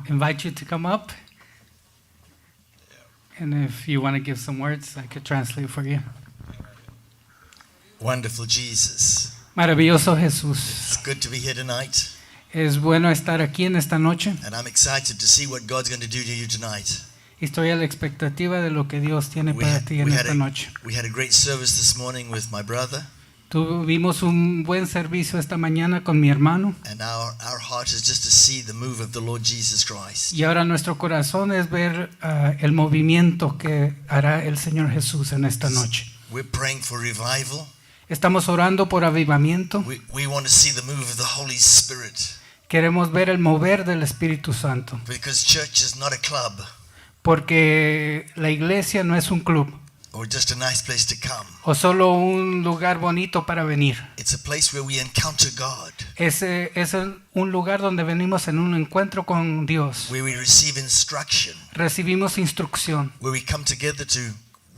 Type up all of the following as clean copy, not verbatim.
invite you to come up. And if you want to give some words, I could translate for you. Wonderful Jesus. Maravilloso Jesús. It's good to be here tonight. Es bueno estar aquí en esta noche. And I'm excited to see what God's going to do to you tonight. Y estoy a la expectativa de lo que Dios tiene para ti en esta noche. We had a great service this morning with my brother. Tuvimos un buen servicio esta mañana con mi hermano. And our heart is just to see the move of the Lord Jesus Christ. Y ahora nuestro corazón es ver el movimiento que hará el Señor Jesús en esta noche. We're praying for revival. Estamos orando por avivamiento. We want to see the move of the Holy Spirit. Queremos ver el mover del Espíritu Santo. Because church is not a club. Porque la iglesia no es un club. Or just a nice place to come. O solo un lugar bonito para venir. It's a place where we encounter God. Es un lugar donde venimos en un encuentro con Dios. Where we receive instruction. Recibimos instrucción. Where we come together to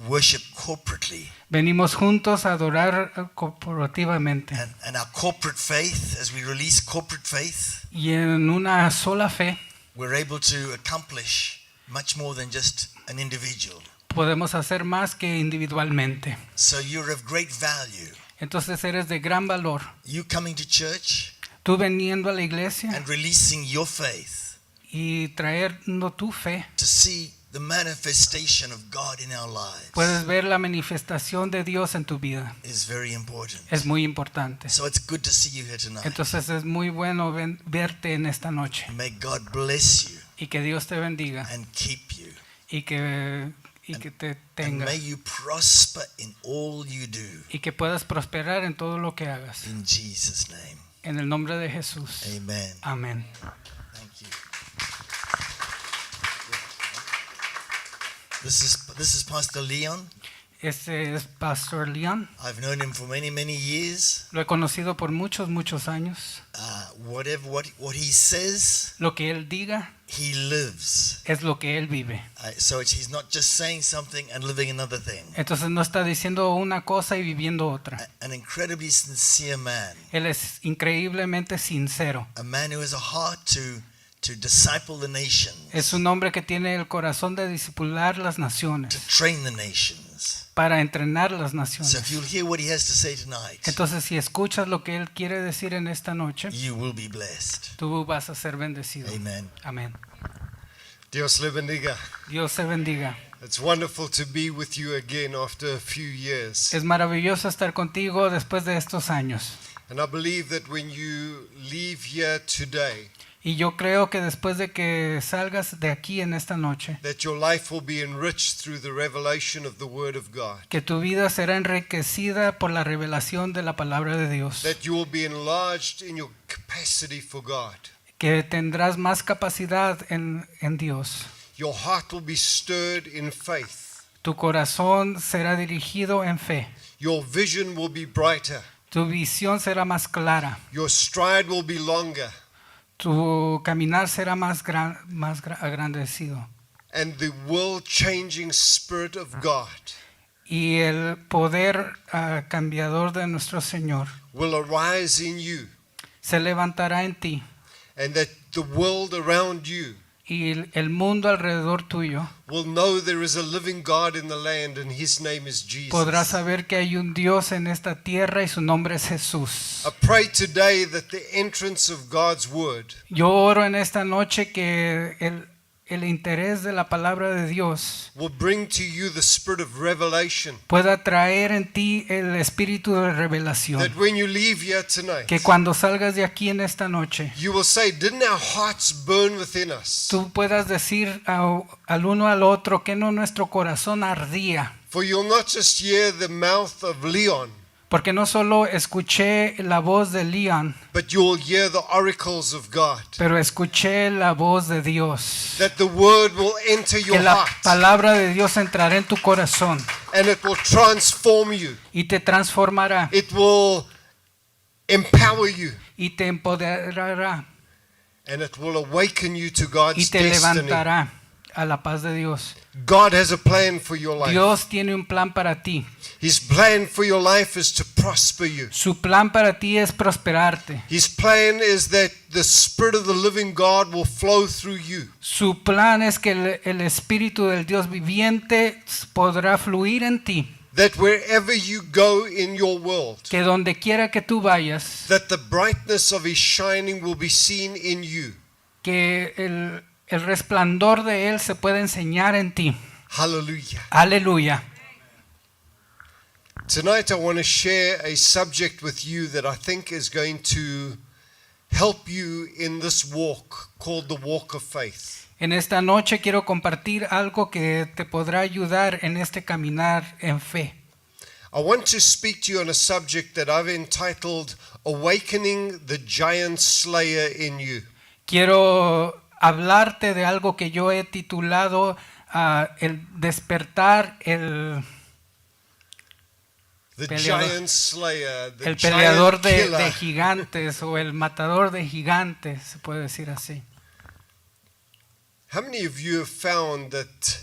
worship corporately. Venimos juntos a adorar corporativamente. And our corporate faith, as we release corporate faith, y en una sola fe, we're able to accomplish much more than just an individual. Podemos hacer más que individualmente. So you're of great value. Entonces eres de gran valor. You coming to church, tú veniendo a la iglesia and releasing your faith, y trayendo tu fe, to see the manifestation of God in our lives. Puedes ver la manifestación de Dios en tu vida. Is very important. Es muy importante. So it's good to see you here tonight. Entonces es muy bueno verte en esta noche. May God bless you. Y que Dios te bendiga. And keep you. Y que te tenga. And may you prosper in all you do. Y que puedas prosperar en todo lo que hagas. In Jesus' name. En el nombre de Jesús. Amen. Amén. Thank you. This is Pastor Leon. Este es Pastor Leon. I've known him for many years. Lo he conocido por muchos años. What he says, lo que él diga, he lives. Es lo que él vive. So he's not just saying something and living another thing. Entonces no está diciendo una cosa y viviendo otra. An incredibly sincere man. Él es increíblemente sincero. A man who has a heart to disciple the nations. Es un hombre que tiene el corazón de discipular las naciones. To train the nations. Para entrenar las naciones. So if you'll hear what he has to say tonight, entonces si escuchas lo que él quiere decir en esta noche, you will be blessed. Tú vas a ser bendecido. Amen. Amén. Dios le bendiga. Dios te bendiga. It's wonderful to be with you again after a few years. Es maravilloso estar contigo después de estos años. And I believe that when you leave here today, y yo creo que después de que salgas de aquí en esta noche, that your life will be enriched through the revelation of the Word of God. Que tu vida será enriquecida por la revelación de la palabra de Dios. That you will be enlarged in your capacity for God. Que tendrás más capacidad en Dios. Your heart will be stirred in faith. Tu corazón será dirigido en fe. Your vision will be brighter. Tu visión será más clara. Your stride will be longer. Tu caminar será más agrandecido. And the world-changing Spirit of God y el poder cambiador de nuestro Señor will arise in you. Se levantará en ti. And that the world around you y el mundo alrededor tuyo will know there is a living God in the land and his name is Jesus. Podrá saber que hay un Dios en esta tierra y su nombre es Jesús. I pray today that the entrance of God's word Yo oro en esta noche que el interés de la palabra de Dios will bring to you the spirit of revelation. Pueda traer en ti el espíritu de revelación. That when you leave here tonight, que cuando salgas de aquí en esta noche, you will say, didn't our hearts burn within us? Tú puedas decir al uno al otro que no nuestro corazón ardía. For you'll not just hear the mouth of Leon. Porque no solo escuché la voz de Leon, but you'll hear the oracles of God. Pero escuché la voz de Dios. That the word will enter your que la heart. palabra de Dios entrará en tu corazón. And it will transform you. Y te transformará. It will empower you. Y te empoderará. And it will awaken you to God's y te destiny. levantará a la paz de Dios. God has a plan for your life. Dios tiene un plan para ti. His plan for your life is to prosper you. Su plan para ti es prosperarte. His plan is that the Spirit of the living God will flow through you. Su plan es que el Espíritu del Dios viviente podrá fluir en ti. That wherever you go in your world, Que donde quiera que tú vayas, that the brightness of His shining will be seen in you. que el resplandor de Él se pueda enseñar en ti. Hallelujah. Aleluya. Tonight I want to share a subject with you that I think is going to help you in this walk called the walk of faith. En esta noche quiero compartir algo que te podrá ayudar en este caminar en fe. I want to speak to you on a subject that I've entitled Awakening the Giant Slayer in You. Quiero hablarte de algo que yo he titulado el despertar, The Peleador. Giant Slayer, the el peleador giant de killer. gigantes o el matador de gigantes, se puede decir así. How many of you have found that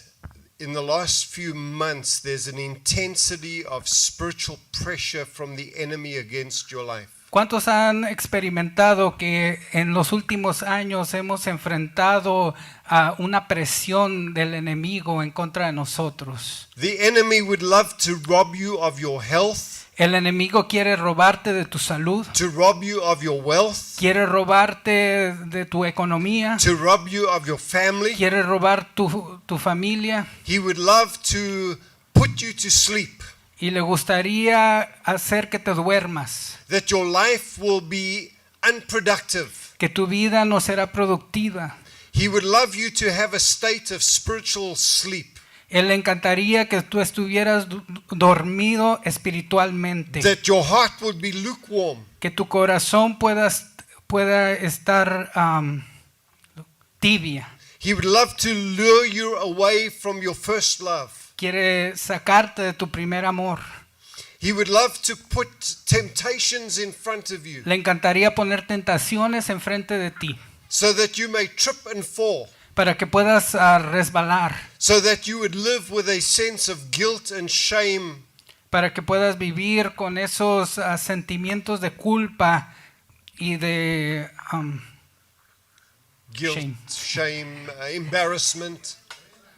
in the last few months there's an intensity of spiritual pressure from the enemy against your life? ¿Cuántos han experimentado que en los últimos años hemos enfrentado a una presión del enemigo en contra de nosotros? The enemy would love to rob you of your health, El enemigo quiere robarte de tu salud, to rob you of your wealth, quiere robarte de tu economía, to rob you of your family. quiere robar tu familia He would love to put you to sleep, y le gustaría hacer que te duermas, that your life will be unproductive. que tu vida no será productiva. He would love you to have a state of spiritual sleep, Él le encantaría que tú estuvieras dormido espiritualmente, that your heart would be lukewarm, que tu corazón pueda estar tibia. He would love to lure you away from your first love. Quiere sacarte de tu primer amor. He would love to put temptations in front of you Le encantaría poner tentaciones enfrente de ti so that you may trip and fall, para que puedas resbalar, so that you would live with a sense of guilt and shame, para que puedas vivir con esos sentimientos de culpa y de guilt, shame, embarrassment.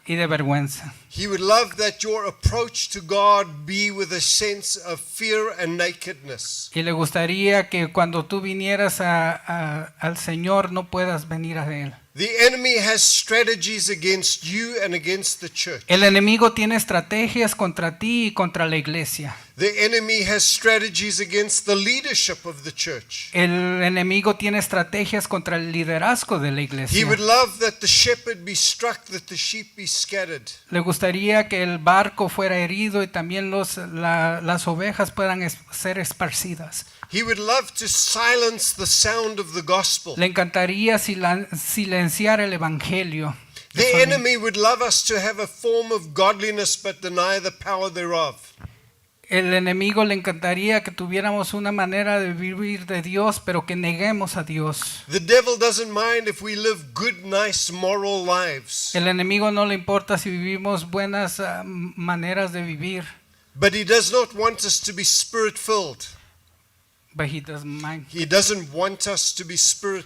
y de vergüenza. He would love that your approach to God be with a sense of fear and nakedness. Y le gustaría que cuando tú vinieras al Señor no puedas venir a Él. The enemy has strategies against you and against the church. El enemigo tiene estrategias contra ti y contra la iglesia. The enemy has strategies against the leadership of the church. El enemigo tiene estrategias contra el liderazgo de la He iglesia. would love that the shepherd be struck, that the sheep be scattered. Le gustaría que el barco fuera herido y también las ovejas puedan ser esparcidas. He would love to silence the sound of the gospel. Le encantaría silenciar el evangelio. The enemy would love us to have a form of godliness but deny the power thereof. El enemigo le encantaría que tuviéramos una manera de vivir de Dios, pero que neguemos a Dios. The devil doesn't mind if we live good, nice, moral lives. El enemigo no le importa si vivimos buenas maneras de vivir, But he does not want us to be spirit-filled. but he doesn't mind. He doesn't want us to be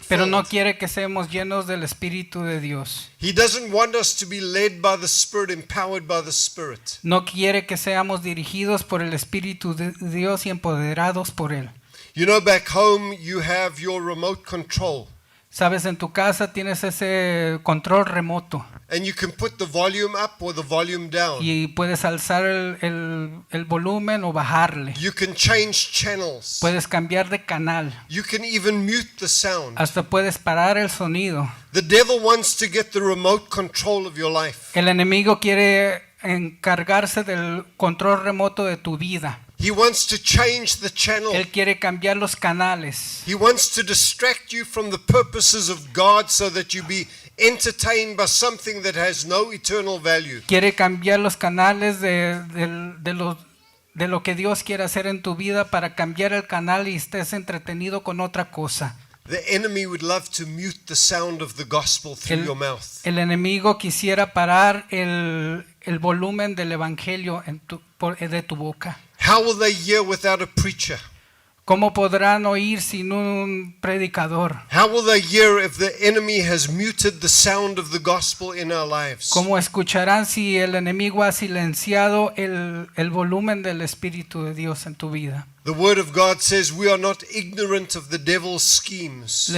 Pero no spirit-filled. quiere que seamos llenos del Espíritu de Dios. He doesn't want us to be led by the Spirit, empowered by the Spirit. No quiere que seamos dirigidos por el Espíritu de Dios y empoderados por Él. You know, back home you have your remote control. Sabes, en tu casa tienes ese control remoto And you can put the volume up or the volume down. y puedes alzar el volumen o bajarle. You can change channels. Puedes cambiar de canal. You can even mute the sound. Hasta puedes parar el sonido. The devil wants to get the remote control of your life. El enemigo quiere encargarse del control remoto de tu vida. He wants to change the channel. Él quiere cambiar los canales. He wants to distract you from the purposes of God so that you be entertained by something that has no eternal value. Quiere cambiar los canales de lo que Dios quiere hacer en tu vida para cambiar el canal y estés entretenido con otra cosa. The enemy would love to mute the sound of the gospel through your mouth. El enemigo quisiera parar el volumen del evangelio de tu boca. How will they hear without a preacher? ¿Cómo podrán oír sin un predicador? How will they hear if the enemy has muted the sound of the gospel in our lives? ¿Cómo escucharán si el enemigo ha silenciado el volumen del Espíritu de Dios en tu vida? The word of God says we are not ignorant of the devil's schemes.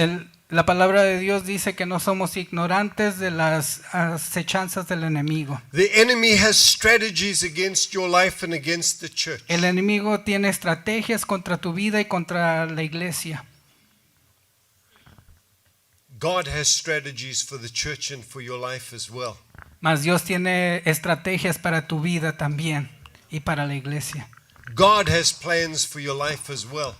La palabra de Dios dice que no somos ignorantes de las acechanzas del enemigo. The enemy has strategies against your life and against the church. El enemigo tiene estrategias contra tu vida y contra la iglesia. God has strategies for the church and for your life as well. Mas Dios tiene estrategias para tu vida también y para la iglesia. God has plans for your life as well.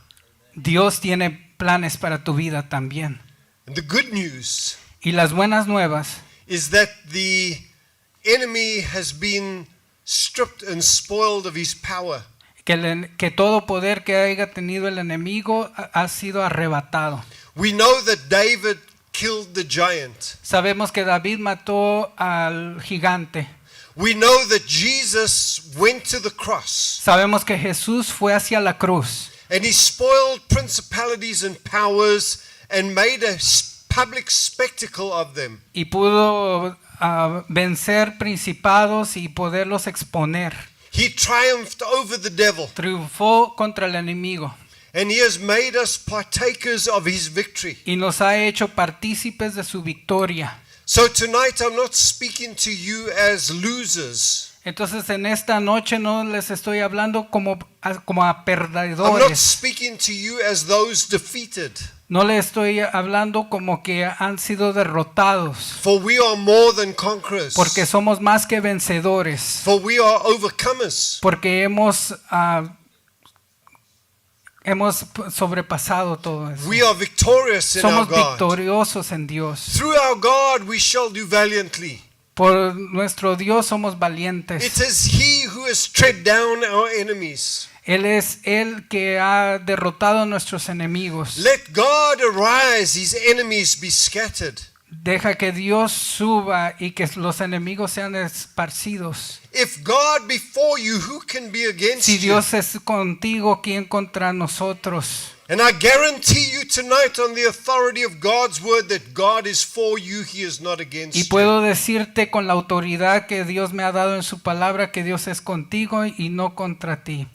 Dios tiene planes para tu vida también. And the good news Y las buenas nuevas is that the enemy has been stripped and spoiled of his power. que todo poder que haya tenido el enemigo ha sido arrebatado. We know that David killed the giant. Sabemos que David mató al gigante. We know that Jesus went to the cross Sabemos que Jesús fue hacia la cruz and he spoiled principalities and powers and made a public spectacle of them. y pudo vencer principados y poderlos exponer. He triumphed over the devil Triunfó contra el enemigo and he has made us partakers of his victory. y nos ha hecho partícipes de su victoria. So tonight I'm not speaking to you as losers. Entonces en esta noche no les estoy hablando como a I'm not perdedores. speaking to you as those defeated. No le estoy hablando como que han sido derrotados, For we are more than conquerors. porque somos más que vencedores, For we are overcomers. porque hemos sobrepasado todo eso. We are victorious in our Somos God. victoriosos en Dios. Through our God we shall do valiantly. Por nuestro Dios somos It valientes. is He who has tread down our enemies. Él es el que ha derrotado a nuestros enemigos. Let God arise, His enemies be scattered. Deja que Dios suba y que los enemigos sean esparcidos. If God be for you, who can be against Si you? Dios es contigo, ¿quién contra nosotros? And I guarantee you tonight on the authority of God's word that God is for you, He is not against Y you. puedo decirte con la autoridad que Dios me ha dado en su palabra que Dios es contigo y no contra ti.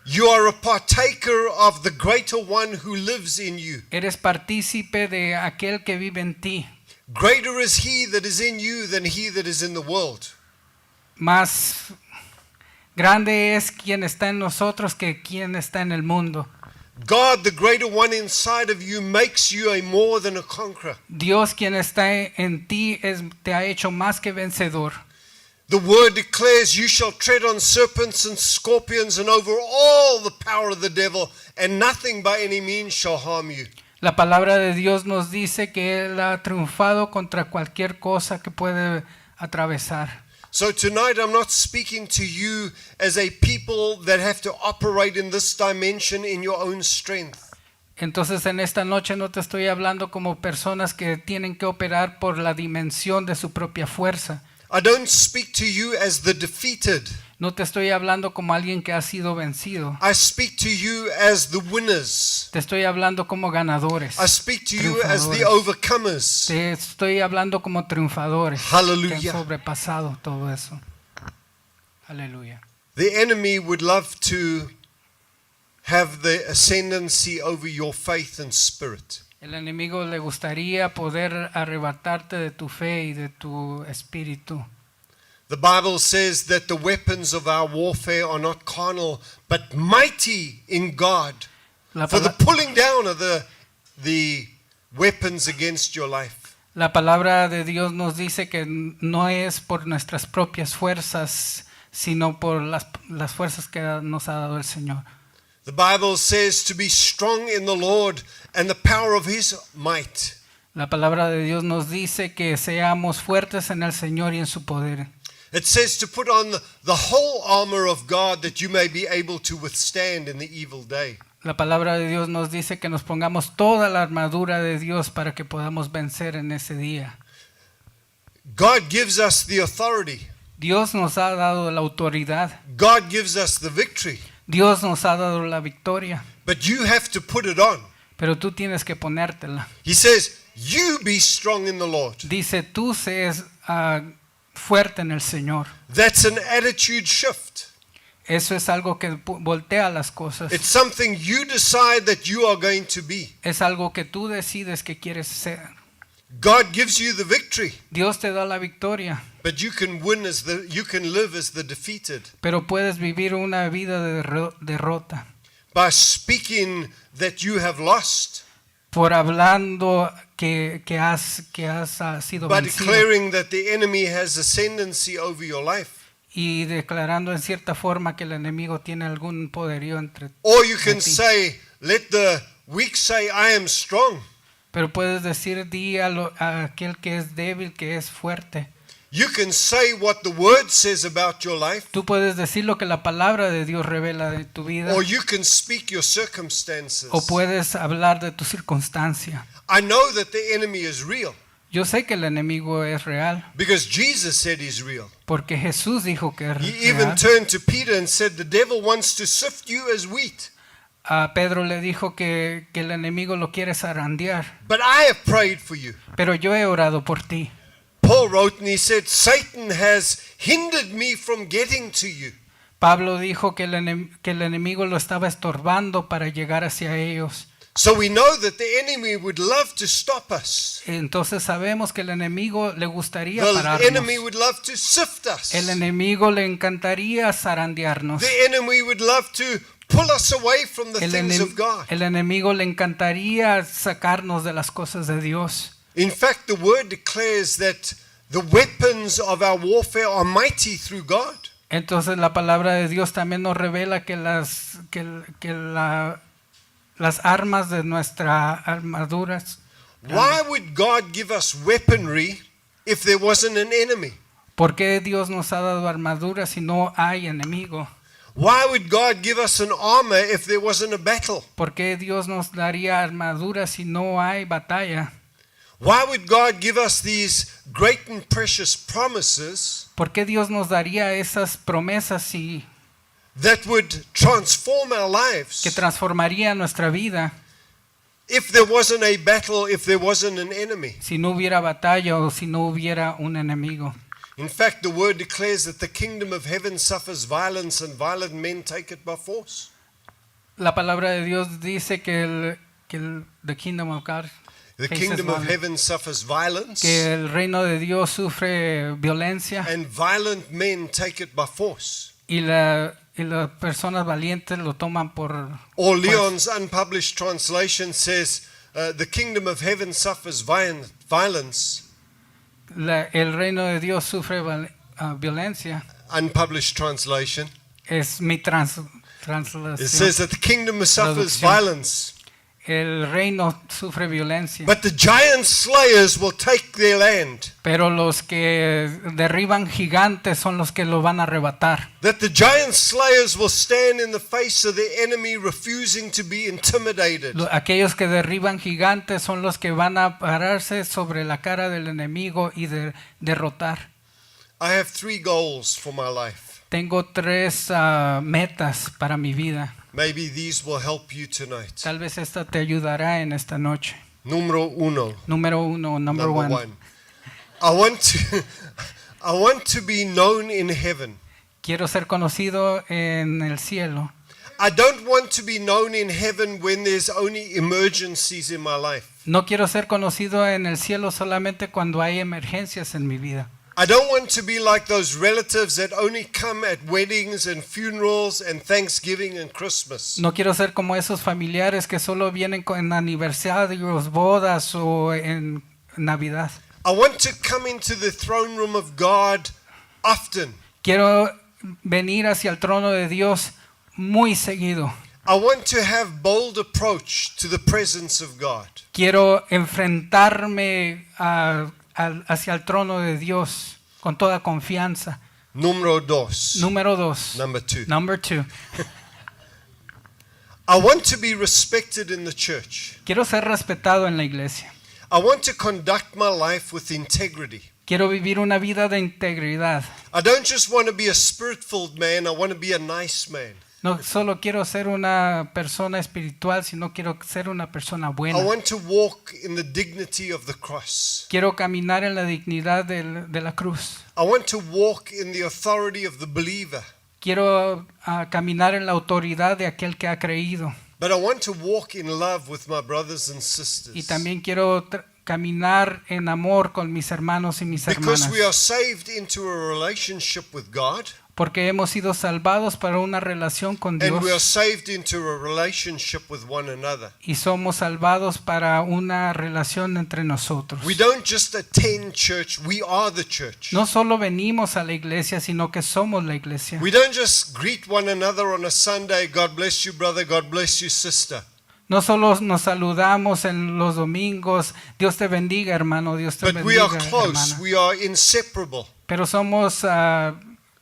You are a partaker of the greater one who lives in you. Eres partícipe de aquel que vive en ti. Greater is He that is in you than he that is in the world. Más grande es quien está en nosotros que quien está en el mundo. God, the greater one inside of you, makes you a more than a conqueror. Dios quien está en ti te ha hecho más que vencedor. The word declares you shall tread on serpents and scorpions and over all the power of the devil, and nothing by any means shall harm you. La palabra de Dios nos dice que Él ha triunfado contra cualquier cosa que puede atravesar. So tonight I'm not speaking to you as a people that have to operate in this dimension in your own strength. Entonces en esta noche no te estoy hablando como personas que tienen que operar por la dimensión de su propia fuerza. I don't speak to you as the defeated. No te estoy hablando como alguien que ha sido vencido. I speak to you as the winners. Te estoy hablando como ganadores. I speak to you as the Triunfadores. overcomers. Te estoy hablando como triunfadores que Hallelujah. han sobrepasado todo eso. Aleluya. The enemy would love to have the ascendancy over your faith and spirit. El enemigo le gustaría poder arrebatarte de tu fe y de tu espíritu. The Bible says that the weapons of our warfare are not carnal, but mighty in God La, for the pala- pulling down of the weapons against your life. la palabra de Dios nos dice que no es por nuestras propias fuerzas, sino por las fuerzas que nos ha dado el Señor. The Bible says to be strong in the Lord and the power of His might. La palabra de Dios nos dice que seamos fuertes en el Señor y en su poder. It says to put on the whole armor of God that you may be able to withstand in the evil day. La palabra de Dios nos dice que nos pongamos toda la armadura de Dios para que podamos vencer en ese día. God gives us the authority. Dios nos ha dado la autoridad. God gives us the victory. Dios nos ha dado la victoria. But you have to put it on. Pero tú tienes que ponértela. He says, you be strong in the Lord. Dice, tú seas fuerte en el Señor. That's an attitude shift. Eso es algo que voltea las cosas. It's something you decide that you are going to be. Es algo que tú decides que quieres ser. God gives you the victory, Dios te da la victoria, but you can live as the defeated pero puedes vivir una vida de derrota by speaking that you have lost, por hablando que has sido by vencido declaring that the enemy has ascendancy over your life. y declarando en cierta forma que el enemigo tiene algún poderío entre Or you can ti. say, let the weak say, I am strong. Pero puedes decir di a aquel que es débil que es fuerte. You can say what the word says about your life, Tú puedes decir lo que la palabra de Dios revela de tu vida, or you can speak your circumstances. o puedes hablar de tu circunstancia. I know that the enemy is real Yo sé que el enemigo es real, because Jesus said he's real. porque Jesús dijo que es He even real. turned to Peter and said, the devil wants to sift you as wheat. A Pedro le dijo que el enemigo lo quiere zarandear, But I have prayed for you. pero yo he orado por ti. Paul wrote and he said, Satan has hindered me from getting to you. Pablo dijo que el enemigo lo estaba estorbando para llegar hacia ellos. So we know that the enemy would love to stop us. Entonces sabemos que el enemigo le gustaría The pararnos. enemy would love to sift us. El enemigo le encantaría zarandearnos. The enemy would love to pull us away from the things of God. El enemigo le encantaría sacarnos de las cosas de Dios. In fact, the word declares that the weapons of our warfare are mighty through God. Entonces la palabra de Dios también nos revela que las armas de nuestras armaduras. Why would God give us weaponry if there wasn't an enemy? ¿Por qué Dios nos ha dado armaduras si no hay enemigo? Why would God give us an armor if there wasn't a battle? ¿Por qué Dios nos daría armaduras si no hay batalla? Why would God give us these great and precious promises ¿Por qué Dios nos daría esas promesas that would transform our lives que transformaría nuestra vida if there wasn't a battle, if there wasn't an enemy? si no hubiera batalla o si no hubiera un enemigo? In fact, the word declares that the kingdom of heaven suffers violence and violent men take it by force. La palabra de Dios dice que the kingdom of God The faces kingdom of violence, heaven suffers violence que el reino de Dios sufre violencia and violent men take it by force. y las personas valientes lo toman por Or fuerza. Leon's unpublished translation says, the kingdom of heaven suffers violence. El reino de Dios sufre violencia. Unpublished translation. Es mi It translación. says that the kingdom suffers Traducción. violence, El reino sufre violencia. but the giant slayers will take their land. Pero los que derriban gigantes son los que lo van a arrebatar. That the giant slayers will stand in the face of the enemy, refusing to be intimidated. Aquellos que derriban gigantes son los que van a pararse sobre la cara del enemigo y derrotar. I have 3 goals for my life. Tengo 3 metas para mi vida. Maybe these will help you tonight. Tal vez esta te ayudará en esta noche. Número 1. Número 1, number one. I want to be known in heaven. Quiero ser conocido en el cielo. I don't want to be known in heaven when there's only emergencies in my life. No quiero ser conocido en el cielo solamente cuando hay emergencias en mi vida. I don't want to be like those relatives that only come at weddings and funerals and Thanksgiving and Christmas. No quiero ser como esos familiares que solo vienen en aniversarios, bodas o en Navidad. I want to come into the throne room of God often. Quiero venir hacia el trono de Dios muy seguido. I want to have bold approach to the presence of God. Quiero enfrentarme hacia el trono de Dios con toda confianza. Número 2. Número 2. Number 2. Number 2. I want to be respected in the church. Quiero ser respetado en la iglesia. I want to conduct my life with integrity. Quiero vivir una vida de integridad. I don't just want to be a spirit-filled man, I want to be a nice man. No solo quiero ser una persona espiritual, sino quiero ser una persona I buena. want to walk in the dignity of the cross. Quiero caminar en la dignidad de la cruz. I want to walk in the authority of the believer. Quiero caminar en la autoridad de aquel que ha creído. But I want to walk in love with my brothers and sisters. Y también quiero caminar en amor con mis hermanos y mis Because hermanas. we are saved into a relationship with God, Porque hemos sido salvados para una relación con and we are Dios. saved into a relationship with one another. Y somos salvados para una relación entre nosotros. We don't just attend church, we are the church. No solo venimos a la iglesia, sino que somos la iglesia. We don't just greet one another on a Sunday, God bless you brother, God bless you sister. No solo nos saludamos en los domingos, Dios te bendiga hermano, Dios te But we are bendiga close, hermana. we are inseparable. Pero somos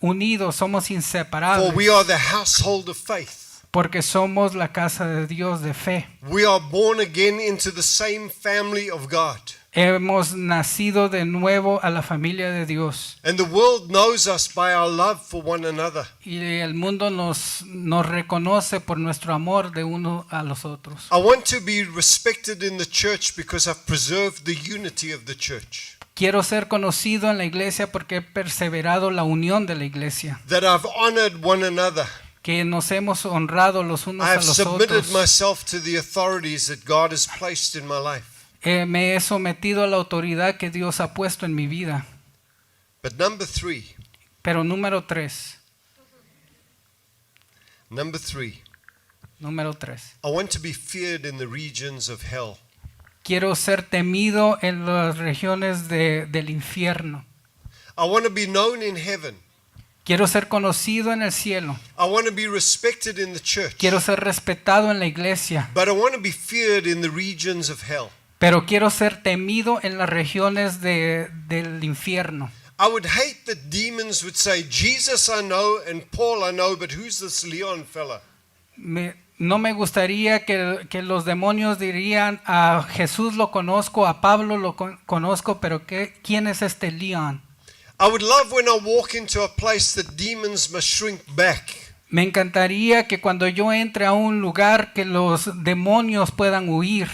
unidos, somos For inseparables, we are the household of faith. porque somos la casa de Dios de fe. We are born again into the same family of God. Hemos nacido de nuevo a la familia de Dios. And the world knows us by our love for one another. Y el mundo nos reconoce por nuestro amor de uno a los otros. I want to be respected in the church because I've preserved the unity of the church. Quiero ser conocido en la iglesia porque he perseverado la unión de la iglesia. That I've honored one another. Que nos hemos honrado los unos I a have los submitted otros. myself to the authorities that God has placed in my life. Me he sometido a la autoridad que Dios ha puesto en mi vida. But number three, Pero número tres. I want to be feared in the regions of hell. Quiero ser temido en las regiones del infierno. I want to be known in heaven. Quiero ser conocido en el cielo. I want to be respected in the church. Quiero ser respetado en la iglesia. But I want to be feared in the regions of hell. Pero quiero ser temido en las regiones del infierno. I would hate that demons would say, Jesus I know and Paul I know, but who's this Leon fella? No me gustaría que los demonios dirían, a Jesús lo conozco, a Pablo lo conozco, pero ¿quién es este Leon? I would love when I walk into a place that demons must shrink back. Me encantaría que cuando yo entre a un lugar que los demonios puedan huir.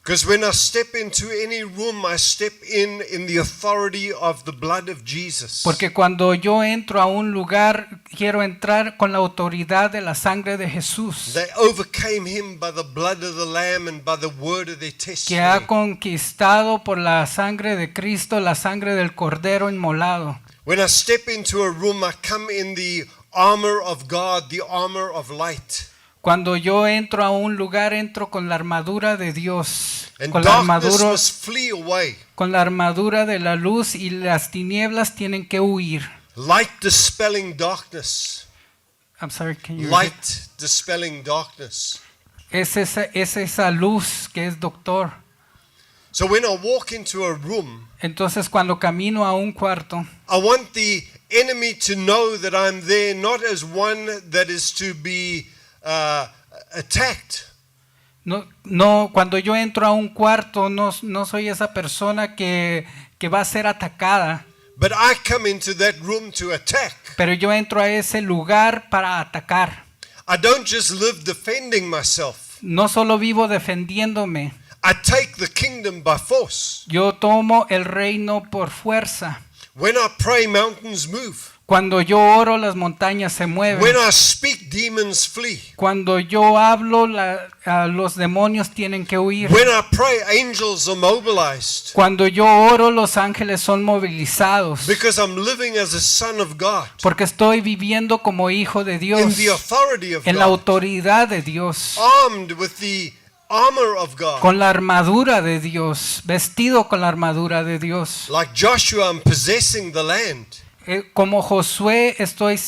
Because when I step into any room, I step in the authority of the blood of Jesus. Porque cuando yo entro a un lugar, quiero entrar con la autoridad de la sangre de Jesús, They overcame him by the blood of the Lamb and by the word of their que ha testimony. conquistado por la sangre de Cristo, la sangre del Cordero inmolado. When I step into a room, I come in the armor of God, the armor of light. Cuando yo entro a un lugar, entro con la armadura de Dios, And con la darkness armadura, must flee away. con la armadura de la luz, y las tinieblas tienen que huir. Light dispelling darkness. I'm sorry, can you Light dispelling darkness. Es esa luz que es doctor. So when I walk into a room, Entonces cuando camino a un cuarto, I want the enemy to know that I'm there not as one that is to be attacked. Cuando yo entro a un cuarto, no soy esa persona que va a ser atacada, But I come into that room to attack. pero yo entro a ese lugar para atacar. I don't just live defending myself. No solo vivo defendiéndome, I take the kingdom by force. yo tomo el reino por fuerza. When I pray, mountains move. Cuando yo oro, las montañas se mueven. When I speak, demons flee. Cuando yo hablo, los demonios tienen que huir. When I pray, angels are mobilized. Cuando yo oro, los ángeles son movilizados. Because I'm living as a son of God. Porque estoy viviendo como hijo de In Dios, the authority of en la God. autoridad de Dios, Armed with the armor of God. con la armadura de Dios, vestido con la armadura de Dios. Like Joshua, I'm possessing the land. Como Josué, estoy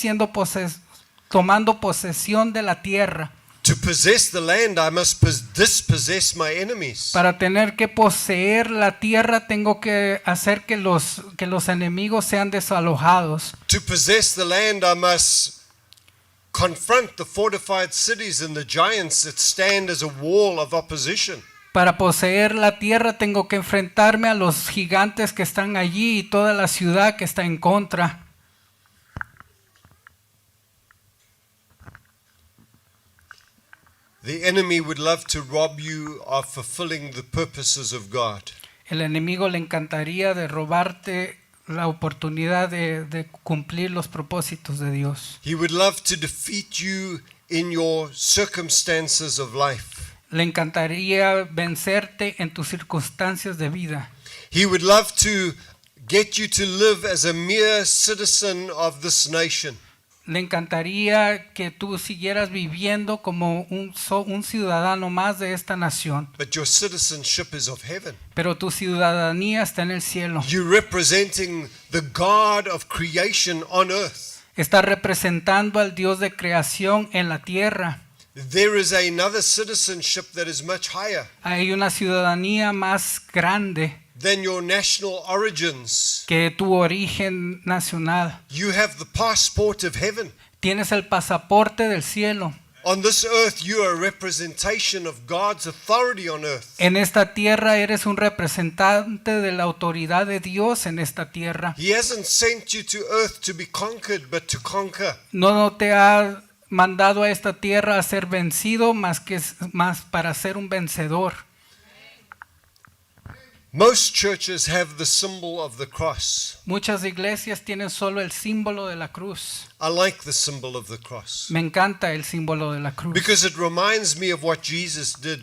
tomando posesión de la tierra. To possess the land, I must dispossess my enemies. Para tener que poseer la tierra, tengo que hacer que los enemigos sean desalojados. To possess the land, I must confront the fortified cities and the giants that stand as a wall of opposition. Para poseer la tierra tengo que enfrentarme a los gigantes que están allí y toda la ciudad que está en contra. The enemy would love to rob you of fulfilling the purposes of God. El enemigo le encantaría de robarte la oportunidad de cumplir los propósitos de Dios. He would love to defeat you in your circumstances of life. Le encantaría vencerte en tus circunstancias de vida. He would love to get you to live as a mere citizen of this nation. Le encantaría que tú siguieras viviendo como un ciudadano más de esta nación. But your citizenship is of heaven. Pero tu ciudadanía está en el cielo. You're representing the God of creation on earth. Está representando al Dios de creación en la tierra. There is another citizenship that is much higher Hay una ciudadanía más grande than your national origins. que tu origen nacional. You have the passport of heaven. Tienes el pasaporte del cielo. On this earth, you are a representation of God's authority on earth. En esta tierra eres un representante de la autoridad de Dios en esta tierra. He hasn't sent you to earth to be conquered, but to conquer. No te ha mandado a esta tierra a ser vencido, más para ser un vencedor. Most churches have the symbol of the cross. Muchas iglesias tienen solo el símbolo de la cruz. I like the symbol of the cross Me encanta el símbolo de la cruz because it reminds me of what Jesus did.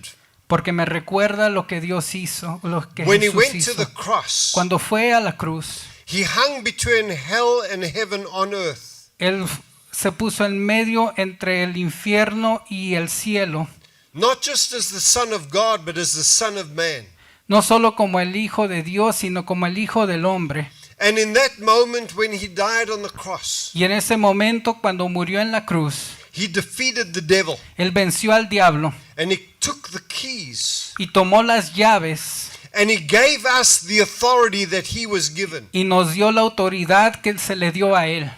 porque me recuerda lo que Dios hizo, lo que When he Jesús went to hizo. the cross, Cuando fue a la cruz, he hung between hell and heaven on earth. Él se puso en medio entre el infierno y el cielo, Not just as the Son of God, but as the Son of Man. no solo como el Hijo de Dios, sino como el Hijo del Hombre. And in that moment when he died on the cross, Y en ese momento, cuando murió en la cruz, he defeated the devil Él venció al diablo and he took the keys y tomó las llaves and he gave us the authority that he was given. y nos dio la autoridad que se le dio a Él.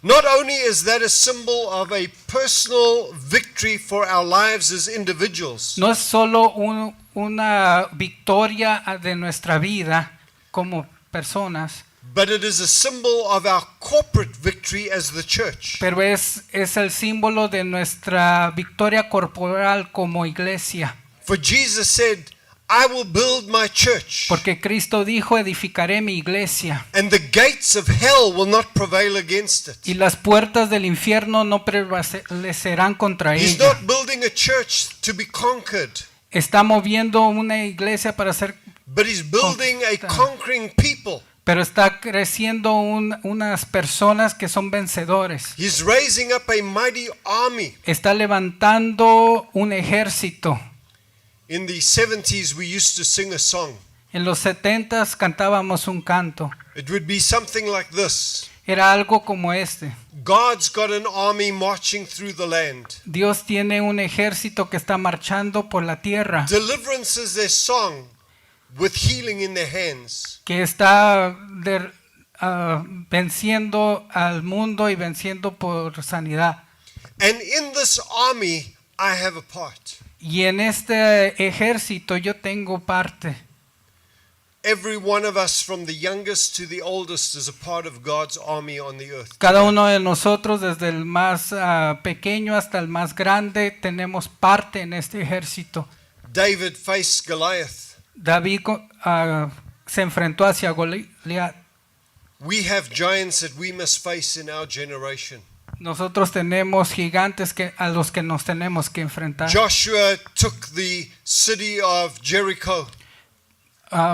Not only is that a symbol of a personal victory for our lives as individuals, No es solo una victoria de nuestra vida como personas, but it is a symbol of our corporate victory as the church. pero es el símbolo de nuestra victoria corporal como iglesia. For Jesus said, I will build my church, Porque Cristo dijo, edificaré mi iglesia and the gates of hell will not prevail against y it. las puertas del infierno no prevalecerán contra He's ella. not building a church to be conquered, Está moviendo una iglesia para ser, but he's building a conquering people. pero está creciendo unas personas que son vencedores. He's raising up a mighty army. Está levantando un ejército. In the 70s, we used to sing a song. En los 70s cantábamos un canto. It would be something like this. Era algo como este. God's got an army marching through the land. Dios tiene un ejército que está marchando por la tierra, Deliverance is their song, with healing in their hands. que está venciendo al mundo y venciendo por sanidad. And in this army, I have a part. Y en este ejército yo tengo parte. Every one of us, from the youngest to the oldest, is a part of God's army on the earth. Cada uno de nosotros, desde el más pequeño hasta el más grande, tenemos parte en este ejército. David faced Goliath. David se enfrentó hacia Goliat. We have giants that we must face in our generation. Nosotros tenemos gigantes a los que nos tenemos que enfrentar. Joshua took the city of Jericho.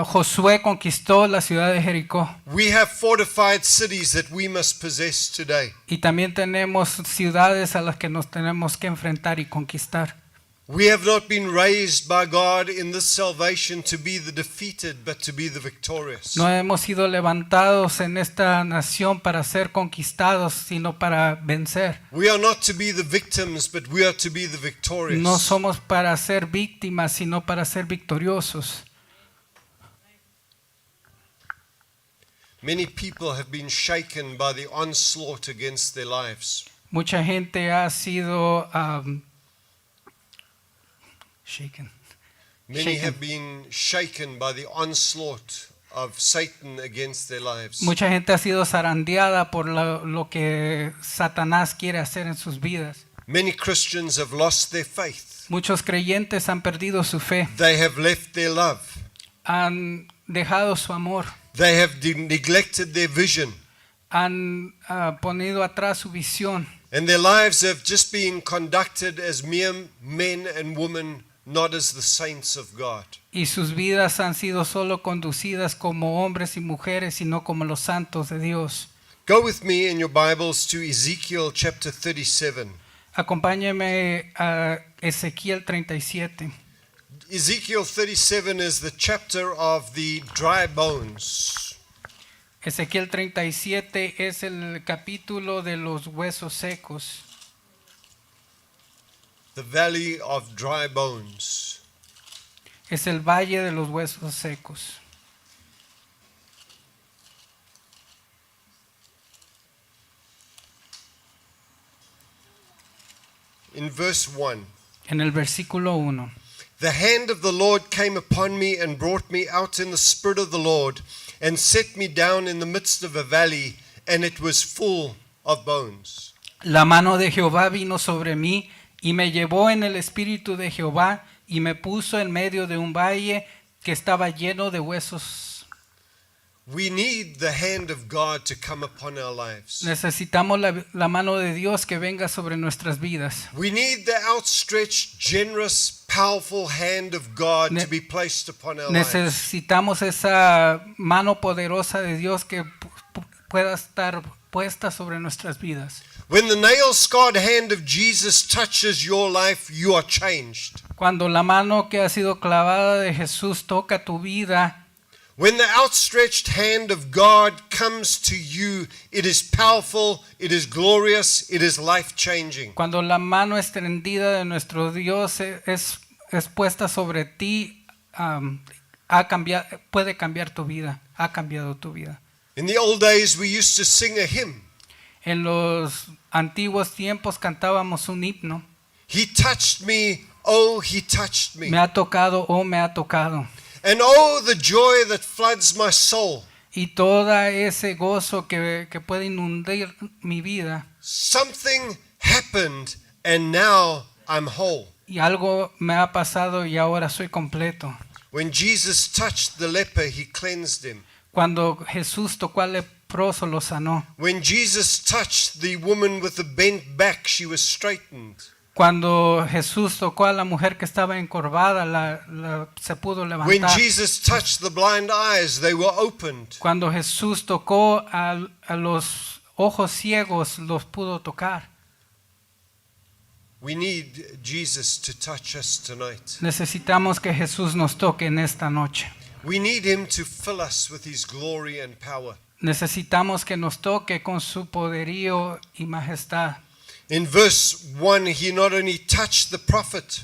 Josué conquistó la ciudad de Jericó. We have fortified cities that we must possess today. Y también tenemos ciudades a las que nos tenemos que enfrentar y conquistar. We have not been raised by God in this salvation to be the defeated, but to be the victorious. No hemos sido levantados en esta nación para ser conquistados, sino para vencer. We are not to be the victims, but we are to be the victorious. No somos para ser víctimas, sino para ser victoriosos. Many people have been shaken by the onslaught against their lives. Mucha gente ha sido shaken. Many Shaken. have been shaken by the onslaught of Satan against their lives. Mucha gente ha sido zarandeada por lo que Satanás quiere hacer en sus vidas. Many Christians have lost their faith. Muchos creyentes han perdido su fe, They have left their love. han dejado su amor, They have neglected their vision. han ponido atrás su visión. And their lives have just been conducted as mere men and women, not as the saints of God. Y sus vidas han sido solo conducidas como hombres y mujeres y no como los santos de Dios. Go with me in your Bibles to Ezekiel chapter 37. Acompáñeme a Ezequiel 37. Ezekiel 37 is the chapter of the dry bones. Ezequiel 37 es el capítulo de los huesos secos, The valley of dry bones. es el valle de los huesos secos. In verse 1. En el versículo 1. The hand of the Lord came upon me and brought me out in the spirit of the Lord and set me down in the midst of a valley, and it was full of bones. La mano de Jehová vino sobre mí y me llevó en el espíritu de Jehová y me puso en medio de un valle que estaba lleno de huesos. We need the hand of God to come upon our lives. Necesitamos la mano de Dios que venga sobre nuestras vidas. We need the outstretched, generous, powerful hand of God to be placed upon our lives. Necesitamos esa mano poderosa de Dios que pueda estar puesta sobre nuestras vidas. When the nail-scarred hand of Jesus touches your life, you are changed. Cuando la mano que ha sido clavada de Jesús toca tu vida, When the outstretched hand of God comes to you, it is powerful, it is glorious, it is life-changing. cuando la mano extendida de nuestro Dios es puesta sobre ti, puede cambiar tu vida, ha cambiado tu vida. In the old days, we used to sing a hymn. En los antiguos tiempos cantábamos un himno. He touched me, oh, he touched me. Me ha tocado, oh, me ha tocado. And oh, the joy that floods my soul. Y todo ese gozo que puede inundar mi vida. Something happened, and now I'm whole. Y algo me ha pasado y ahora soy completo. When Jesus touched the leper, he cleansed him. Cuando Jesús tocó al leproso, lo sanó. When Jesus touched the woman with the bent back, she was straightened. Cuando Jesús tocó a la mujer que estaba encorvada, se pudo When levantar. Jesus touched the blind eyes, they were opened. Cuando Jesús tocó a los ojos ciegos, los pudo tocar. We need Jesus to touch us tonight. Necesitamos que Jesús nos toque en esta noche. We need him to fill us with his glory and power. Necesitamos que nos toque con su poderío y majestad. In verse 1, he not only touched the prophet,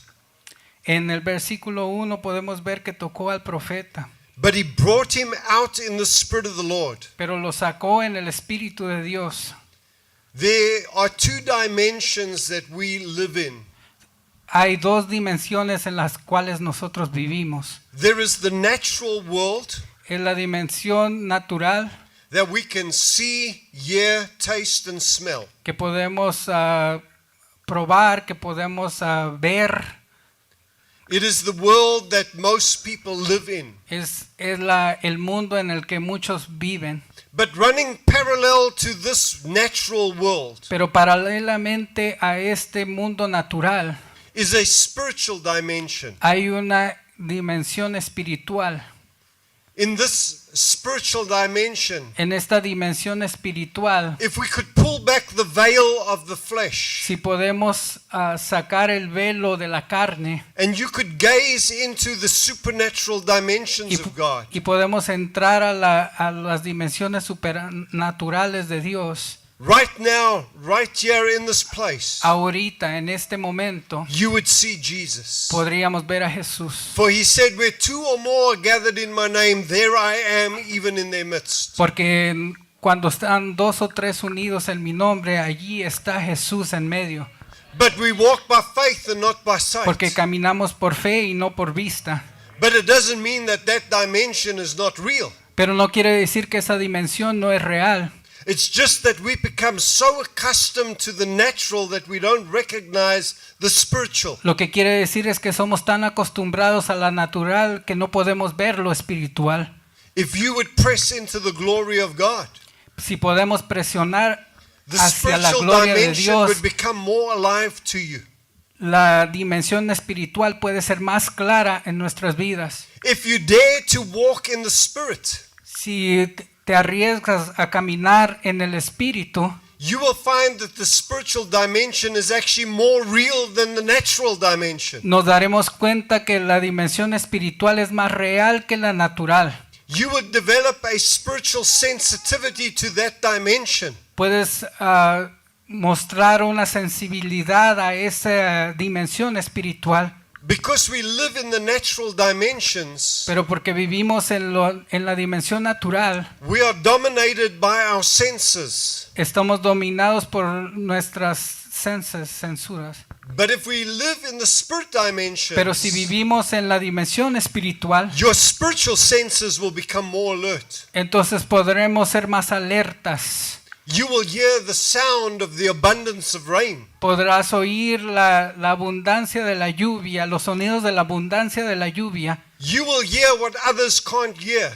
En el versículo 1 podemos ver que tocó al profeta, but he brought him out in the spirit of the Lord. pero lo sacó en el Espíritu de Dios. There are two dimensions that we live in. Hay dos dimensiones en las cuales nosotros vivimos. There is the natural world Es la dimensión natural that we can see, hear, taste, and smell. que podemos probar, que podemos ver. It is the world that most people live in. Es el mundo en el que muchos viven. But running parallel to this natural world Pero paralelamente a este mundo natural is a spiritual dimension. hay una dimensión espiritual. In this spiritual dimension, En esta dimensión espiritual, if we could pull back the veil of the flesh si podemos sacar el velo de la carne and you could gaze into the supernatural dimensions of God, y podemos entrar a las dimensiones supernaturales de Dios, right now, right here in this place, ahorita, en este momento, you would see Jesus. podríamos ver a Jesús. For he said, where two or more are gathered in my name, there I am even in their midst. Porque Cuando están 2 o 3 unidos en mi nombre, allí está Jesús en medio. But we walk by faith and not by Porque sight. caminamos por fe y no por vista. But it doesn't mean that that dimension is not real. Pero no quiere decir que esa dimensión no es real. It's just that we become so accustomed to the natural that we don't recognize the spiritual. Lo que quiere decir es que somos tan acostumbrados a la natural que no podemos ver lo espiritual. If you would press into the glory of God, Si podemos presionar the hacia la spiritual gloria de dimension Dios, would become more alive to you. la dimensión espiritual puede ser más clara en nuestras vidas. If you dare to walk in the Spirit, Si te arriesgas a caminar en el espíritu, you will find that the spiritual dimension is actually more real than the natural dimension. nos daremos cuenta que la dimensión espiritual es más real que la natural. You would develop a spiritual sensitivity to that dimension. Puedes mostrar una sensibilidad a esa dimensión espiritual, Because we live in the natural dimensions, pero porque vivimos en la dimensión natural, we are dominated by our senses. estamos dominados por nuestras censuras. But if we live in the spirit dimension, Pero si vivimos en la dimensión espiritual, your spiritual senses will become more alert. entonces podremos ser más alertas. You will hear the sound of the abundance of rain. Podrás oír la abundancia de la lluvia, los sonidos de la abundancia de la lluvia. You will hear what others can't hear.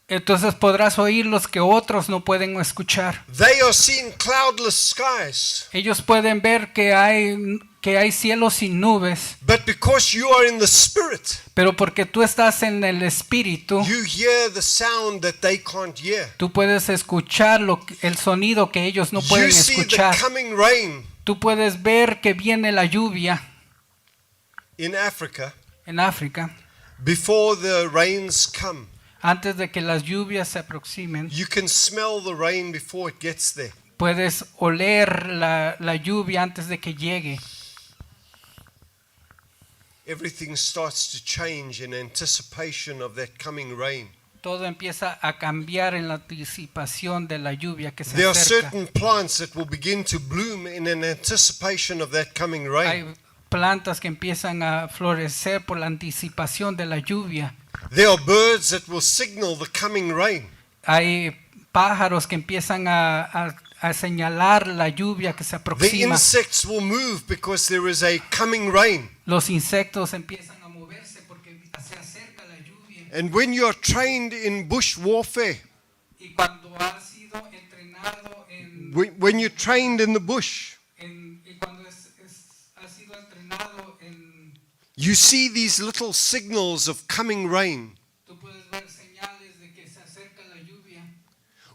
Entonces podrás oír los que otros no pueden escuchar. They are seeing cloudless skies. Ellos pueden ver que hay cielos sin nubes, But because you are in the spirit, pero porque tú estás en el espíritu, you hear the sound that they can't hear. tú puedes escuchar el sonido que ellos no pueden You see the escuchar. coming rain Tú puedes ver que viene la lluvia in Africa en África. before the rains come. Antes de que las lluvias se aproximen, You can smell the rain before it gets there. puedes oler la lluvia antes de que llegue. Everything starts to change in anticipation of that coming rain. Todo empieza a cambiar en la anticipación de la lluvia que se There are acerca. certain plants that will begin to bloom in an anticipation of that coming rain. Hay plantas que empiezan a florecer por la anticipación de la lluvia. There are birds that will signal the coming rain. Hay pájaros que empiezan a señalar la lluvia que se The aproxima. insects will move because there is a coming rain. Los insectos empiezan a moverse porque se acerca la lluvia. And when you are trained in bush warfare, Y cuando has sido entrenado when you're trained in the bush, y cuando has sido entrenado you see these little signals of coming rain. tú puedes ver señales de que se acerca la lluvia.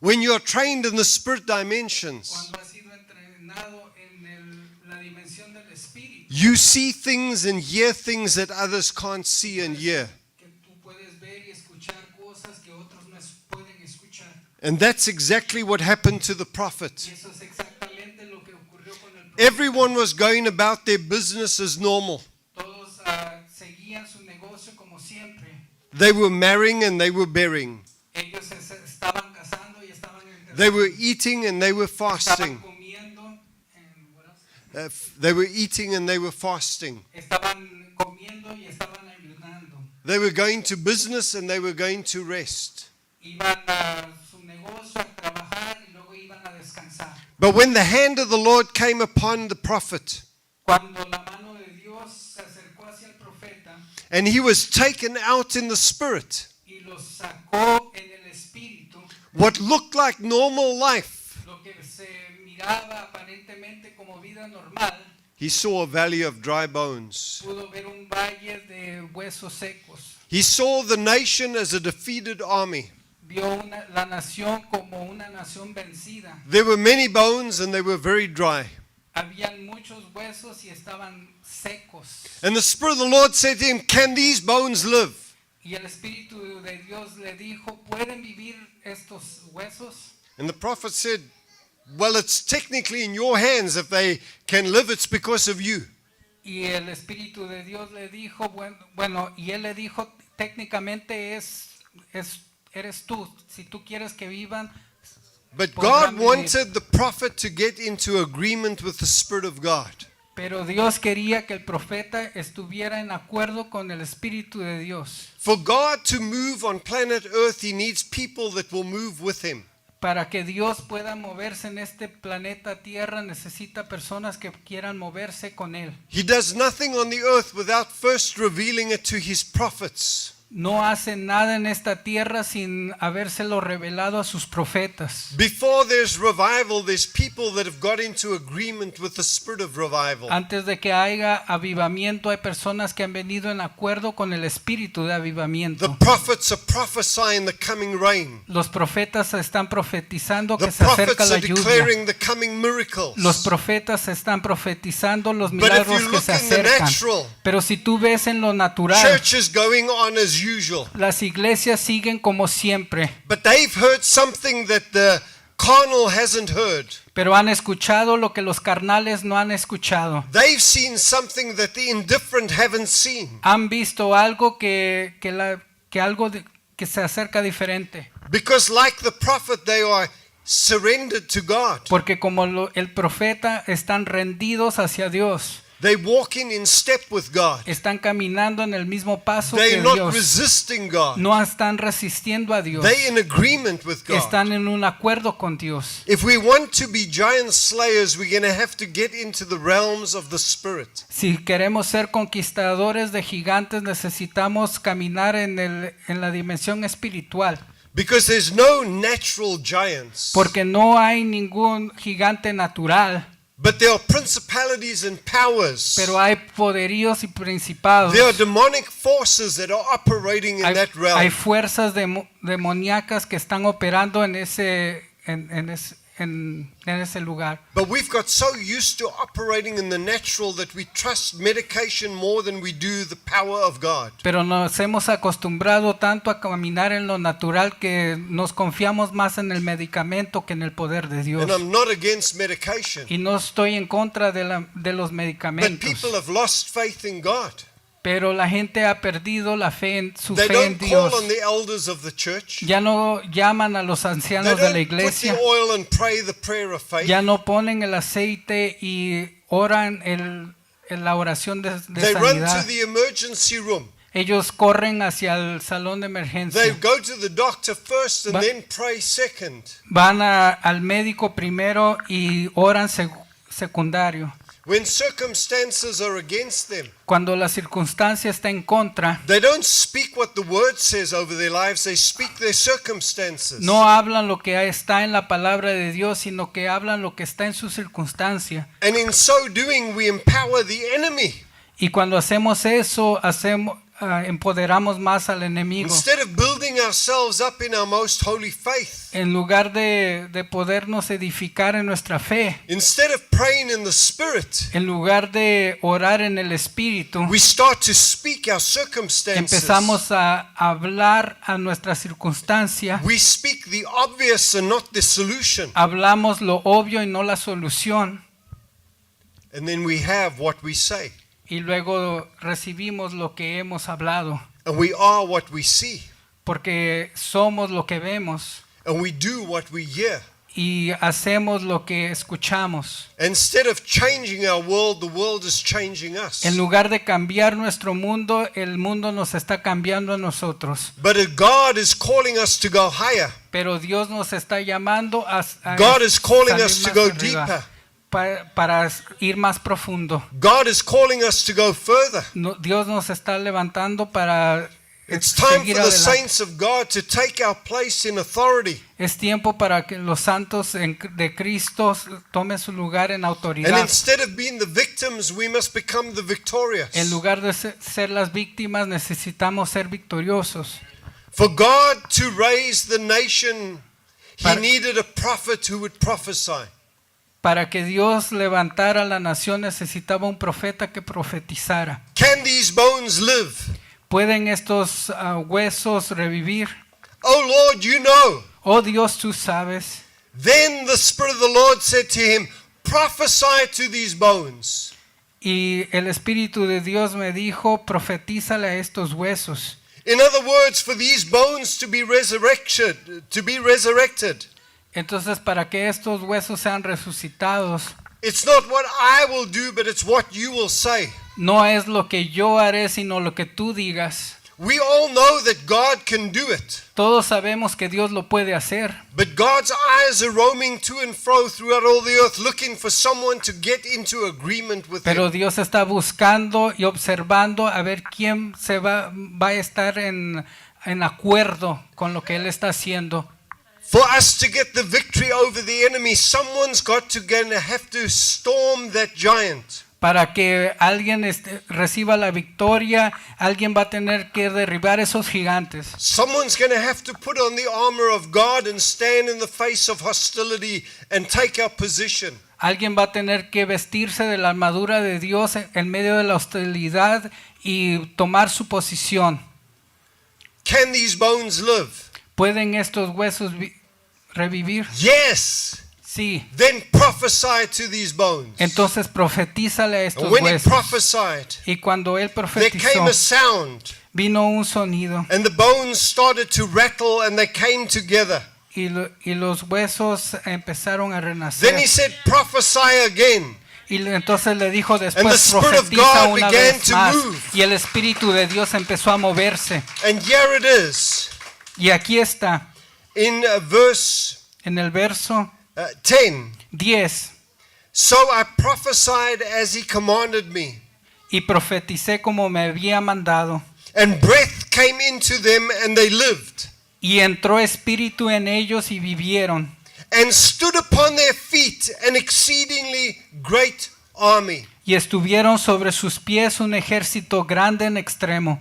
When you are trained in the spirit dimensions, Cuando has sido entrenado en la dimensión del espíritu, you see things and hear things that others can't see and hear. que tú puedes ver y escuchar cosas que otros no pueden escuchar. And that's exactly what happened to the prophet. Y eso es exactamente lo que ocurrió con el profeta. Everyone was going about their business as normal. Todos seguían su negocio como siempre. They were marrying and they were burying. Ellos se estaban casando y estaban They were eating and they were estaban fasting. comiendo. And what else? They were eating and they were fasting. Estaban comiendo y estaban ayunando. They were going to business and they were going to rest. Iban a su negocio a trabajar y luego iban a descansar. But when the hand of the Lord came upon the prophet Cuando la mano de Dios se acercó hacia el profeta and he was taken out in the spirit, y lo sacó en el espíritu, what looked like normal life, lo que se miraba aparentemente como vida normal, he saw a valley of dry bones. pudo ver un valle de huesos secos. He saw the nation as a defeated army. Vio la nación como una nación vencida. There were many bones and they were very dry. Habían muchos huesos y estaban secos. And the Spirit of the Lord said to him, "Can these bones live?" Y el Espíritu de Dios le dijo, ¿pueden vivir estos huesos? And the prophet said, "Well, it's technically in your hands. If they can live, it's because of you." Y el Espíritu de Dios le dijo, bueno, y él le dijo, técnicamente eres tú. Si tú quieres que vivan, But podrán God vivir. wanted the prophet to get into agreement with the Spirit of God. Pero Dios quería que el profeta estuviera en acuerdo con el Espíritu de Dios. For God to move on planet Earth, He needs people that will move with Him. Para que Dios pueda moverse en este planeta Tierra, necesita personas que quieran moverse con Él. He does nothing on the earth without first revealing it to His prophets. No hace nada en esta tierra sin habérselo revelado a sus profetas. Before there's revival, there's people that have got into agreement with the spirit of revival. Antes de que haya avivamiento, hay personas que han venido en acuerdo con el espíritu de The avivamiento. prophets are prophesying the coming rain. Los profetas están profetizando The que se acerca prophets la are lluvia. declaring the coming miracles. Los profetas están profetizando los But if milagros you que look se in the acercan. natural, Pero si tú ves en lo natural, church is going on as usual. las iglesias siguen como siempre. But they've heard something that the carnal hasn't heard. Pero han escuchado lo que los carnales no han escuchado. They've seen something that the indifferent haven't seen. Han visto algo que se acerca diferente. Because like the prophet, they are surrendered to God. Porque como el profeta están rendidos hacia Dios. They're walking in step with God. Están caminando en el mismo paso que They're not Dios. resisting God. No están resistiendo a Dios. They're in agreement with God. Están en un acuerdo con Dios. If we want to be giant slayers, we're going to have to get into the realms of the Spirit. Si queremos ser conquistadores de gigantes, necesitamos caminar en la dimensión espiritual. Because there's no natural giants. Porque no hay ningún gigante natural, But there are principalities and powers. pero hay poderíos y principados. There are demonic forces that are operating in Hay that realm. fuerzas demoníacas que están operando en ese lugar. But we've got so used to operating in the natural that we trust medication more than we do the power of God. Pero nos hemos acostumbrado tanto a caminar en lo natural que nos confiamos más en el medicamento que en el poder de Dios. And I'm not against medication. Y no estoy en contra de los But medicamentos. people have lost faith in God. Pero la gente ha perdido la fe en su They fe en don't call Dios. on the elders of the church. Ya no llaman a los They ancianos de la don't put the iglesia. oil and pray the prayer of faith. Ya no ponen el aceite y oran en la oración de They run to sanidad. the emergency room. Ellos corren hacia el salón de They emergencia. go to the doctor first and Va- then pray second. Van al médico primero y oran secundario. When circumstances are against them, Cuando la circunstancia está en contra, they don't speak what the word says over their lives, they speak their circumstances. no hablan lo que está en la palabra de Dios, sino que hablan lo que está en su circunstancia. And in so doing, we empower the enemy. Y cuando hacemos eso, empoderamos más al enemigo. Instead of building ourselves up in our most holy faith, En lugar de podernos edificar en nuestra fe, instead of praying in the Spirit, en lugar de orar en el Espíritu, we start to speak our circumstances. empezamos a hablar a nuestra circunstancia. We speak the obvious and not the solution. Hablamos lo obvio y no la solución. And then we have what we say. Y luego recibimos lo que hemos hablado. And we are what we see. Porque somos lo que vemos. And we do what we hear. Y hacemos lo que escuchamos. Instead of changing our world, the world is changing us. En lugar de cambiar nuestro mundo, el mundo nos está cambiando a nosotros. But God is calling us to go higher. Pero Dios nos está llamando a God is calling salir us to más go arriba, deeper. para ir más profundo. God is calling us to go further. Dios nos está levantando para It's time seguir for the adelante. saints of God to take our place in authority. Es tiempo para que los santos de Cristo tomen su lugar en And autoridad. instead of being the victims, we must become the victorious. En lugar de ser las víctimas, necesitamos ser victoriosos. For God to raise the nation, He Para- needed a prophet who would prophesy. Para que Dios levantara a la nación, necesitaba un profeta que profetizara. Can these bones live? ¿Pueden estos huesos revivir? Oh Lord, you know. Oh Dios, tú sabes. Then the Spirit of the Lord said to him, prophesy to these bones. Y el Espíritu de Dios me dijo, profetízale a estos huesos. In other words, for these bones to be resurrected, Entonces, para que estos huesos sean resucitados, it's not what I will do, but it's what you will say. no es lo que yo haré, sino lo que tú digas. We all know that God can do it, Todos sabemos que Dios lo puede hacer, but God's eyes are roaming to and fro throughout all the earth looking for someone to get into agreement with pero Him. Dios está buscando y observando a ver quién va a estar en acuerdo con lo que Él está haciendo. For us to get the victory over the enemy, someone's gonna have to storm that giant. Para que alguien reciba la victoria, alguien va a tener que derribar esos gigantes. Someone's going to have to put on the armor of God and stand in the face of hostility and take our position. Alguien va a tener que vestirse de la armadura de Dios en medio de la hostilidad y tomar su posición. Can these bones live? ¿Pueden estos huesos revivir? Yes. Sí. Then prophesy to these bones. Entonces profetízale a estos And when he huesos. prophesied, Y cuando él there profetizó, came a sound, vino un sonido and the bones started to rattle, and they came together. y los huesos empezaron a Then he renacer. said, prophesy again. Y entonces le dijo And the después, Spirit of profetiza God una began vez to más. move. Y el Espíritu de Dios empezó a moverse. And here it is Y aquí está, in verse en el verso 10. 10. So I prophesied as he commanded me, Y profeticé como me había mandado. and breath came into them, and they lived, Y entró espíritu en ellos y vivieron. and stood upon their feet an exceedingly great army. Y estuvieron sobre sus pies un ejército grande en extremo.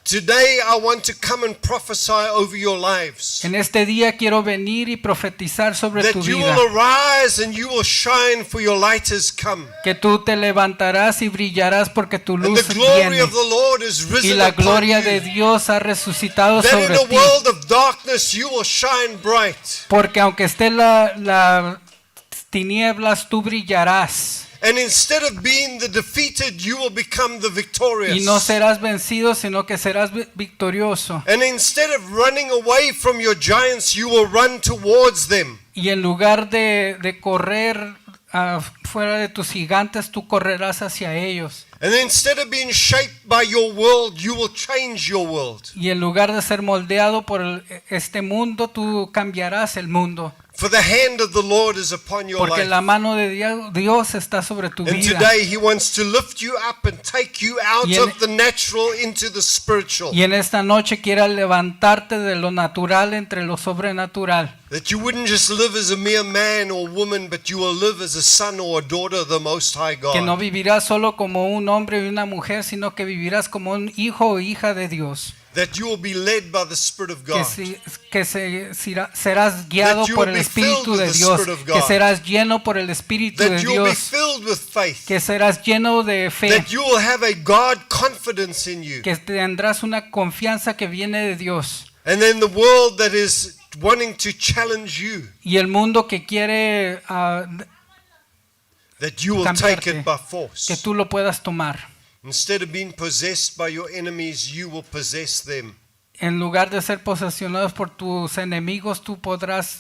Today I want to come and prophesy over your lives, En este día quiero venir y profetizar sobre that tu you vida. will arise and you will shine, for your light has come, Que tú te levantarás y brillarás porque tu and luz the glory viene. of the Lord is Y risen la upon gloria de you. Dios ha resucitado That in sobre a ti. world of darkness you will shine bright. Porque aunque esté la tinieblas, tú brillarás. And instead of being the defeated, you will become the victorious. Y no serás vencido, sino que serás victorioso. And instead of running away from your giants, you will run towards them. Y en lugar de correr fuera de tus gigantes, tú correrás hacia ellos. And instead of being shaped by your world, you will change your world. Y en lugar de ser moldeado por este mundo, tú cambiarás el mundo. For the hand of the Lord is upon your Porque life. la mano de Dios está sobre tu And vida. today he wants to lift you up and take you out Y en- of the natural into the spiritual. Y en esta noche quiera levantarte de lo natural entre lo sobrenatural. That you wouldn't just live as a mere man or woman, but you will live as a son or a daughter of the Most High Que no God. vivirás solo como un hombre y una mujer, sino que vivirás como un hijo o hija de Dios. That you will be led by the Spirit of God. Serás guiado That you por will el be filled Espíritu with de the Dios. Spirit of Que God. serás lleno por el Espíritu de That you will be Dios. filled with faith. Que serás lleno de fe. That you will have a God confidence in you. Que tendrás una confianza que viene de Dios. And then the world that is wanting to challenge you, Y el mundo que quiere that you will take cambiarte, it by que force. tú lo puedas tomar. Instead of being possessed by your enemies, you will possess them. En lugar de ser posesionados por tus enemigos, tú podrás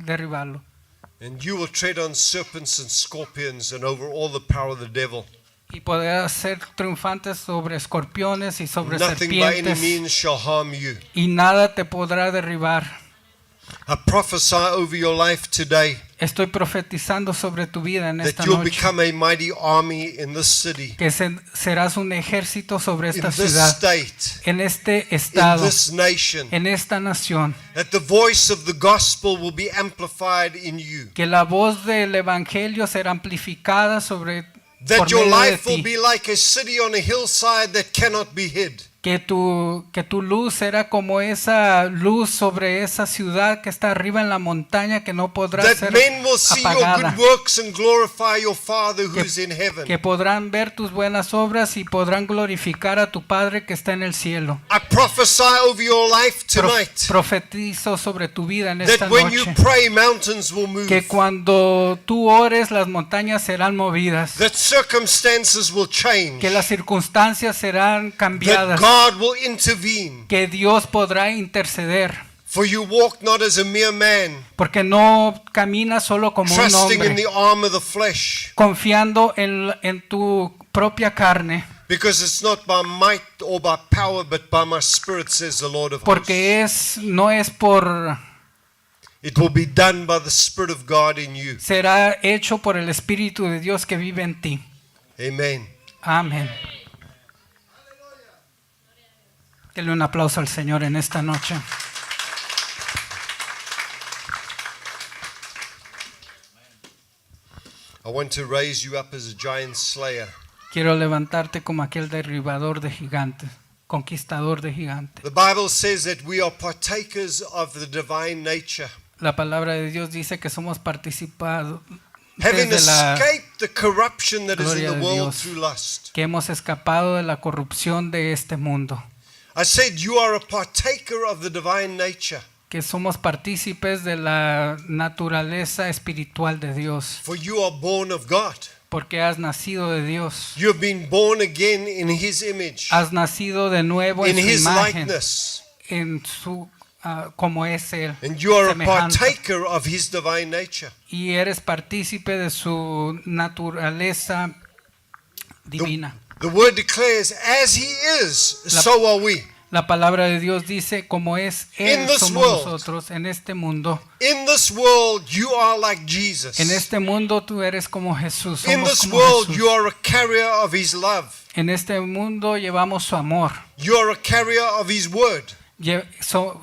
derribarlo. And you will tread on serpents and scorpions and over all the power of the devil. Y podrás ser triunfantes sobre escorpiones y sobre Nothing by any serpientes. means shall harm you. Y nada te podrá derribar. I prophesy over your life today Estoy profetizando sobre tu vida en esta that you'll noche. become a mighty army in this city, Que serás un ejército sobre in esta this ciudad, state, en este in estado, this nation. en esta nación. That the voice of the gospel will be amplified in you. Que la voz del evangelio será amplificada por That your medio de life will ti. be like a city on a hillside that cannot be hid. Que tu luz será como esa luz sobre esa ciudad que está arriba en la montaña que no podrá That ser men will see your apagada. good works and glorify your Father who is in heaven. Que podrán ver tus buenas obras y podrán glorificar a tu Padre que está en el cielo. I prophesy over your life tonight Profetizo sobre tu vida en esta that when you noche. pray, mountains will move. Que cuando tú ores, las montañas serán movidas. That circumstances will change. Que las circunstancias serán That cambiadas. God will intervene. Que Dios podrá interceder. For you walk not as a mere man, Porque no caminas solo como un trusting in hombre, the arm of the flesh, confiando en tu propia carne, because it's not by might or by power, but by my spirit, says the Lord of hosts. porque no es por, It will be done by the Spirit of God in you. será hecho por el Espíritu de Dios que vive en ti. Amen. Amén. Denle un aplauso al Señor en esta noche. I want to raise you up as a giant slayer. Quiero levantarte como aquel derribador de gigantes, conquistador de gigantes. The Bible says that we are partakers of the divine nature, La palabra de Dios dice que somos participados having desde la escaped the corruption that is in gloria the de world Dios. through lust. que hemos escapado de la corrupción de este mundo, I said you are a partaker of the divine nature, que somos partícipes de la naturaleza espiritual de Dios, for you are born of God. porque has nacido de Dios, You have been born again in His image, has nacido de nuevo en in su His imagen, likeness, en su como es él, and you are a semejanza. partaker of His divine nature. Y eres partícipe de su naturaleza divina. The word declares, as He is, La- so are we. La palabra de Dios dice, como es In él, this somos world. nosotros en este mundo. In this world, you are like Jesus. En este mundo tú eres como Jesús, In somos this como world, Jesús. you are a carrier of His love. En este mundo llevamos su amor. You are a carrier of His word.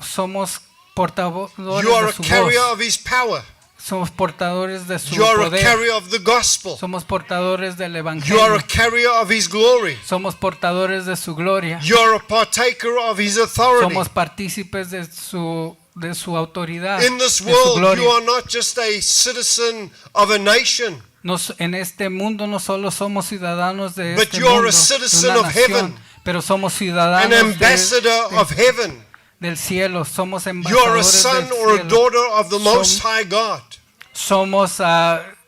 Somos portadores You are de a su carrier voz. of His power. Somos portadores de su You are a poder. carrier of the gospel. Somos portadores del You are evangelio. a carrier of His glory. Somos portadores de su gloria. You are a partaker of His authority. Somos partícipes de su autoridad, In this de su world, gloria. you are not just a citizen of a nation, En este mundo no solo somos ciudadanos de But este you are a mundo, de citizen una of nación, heaven. pero somos an ciudadanos ambassador of heaven. del cielo, somos You are a embajadores son del or a cielo. daughter of the Most High God. Somos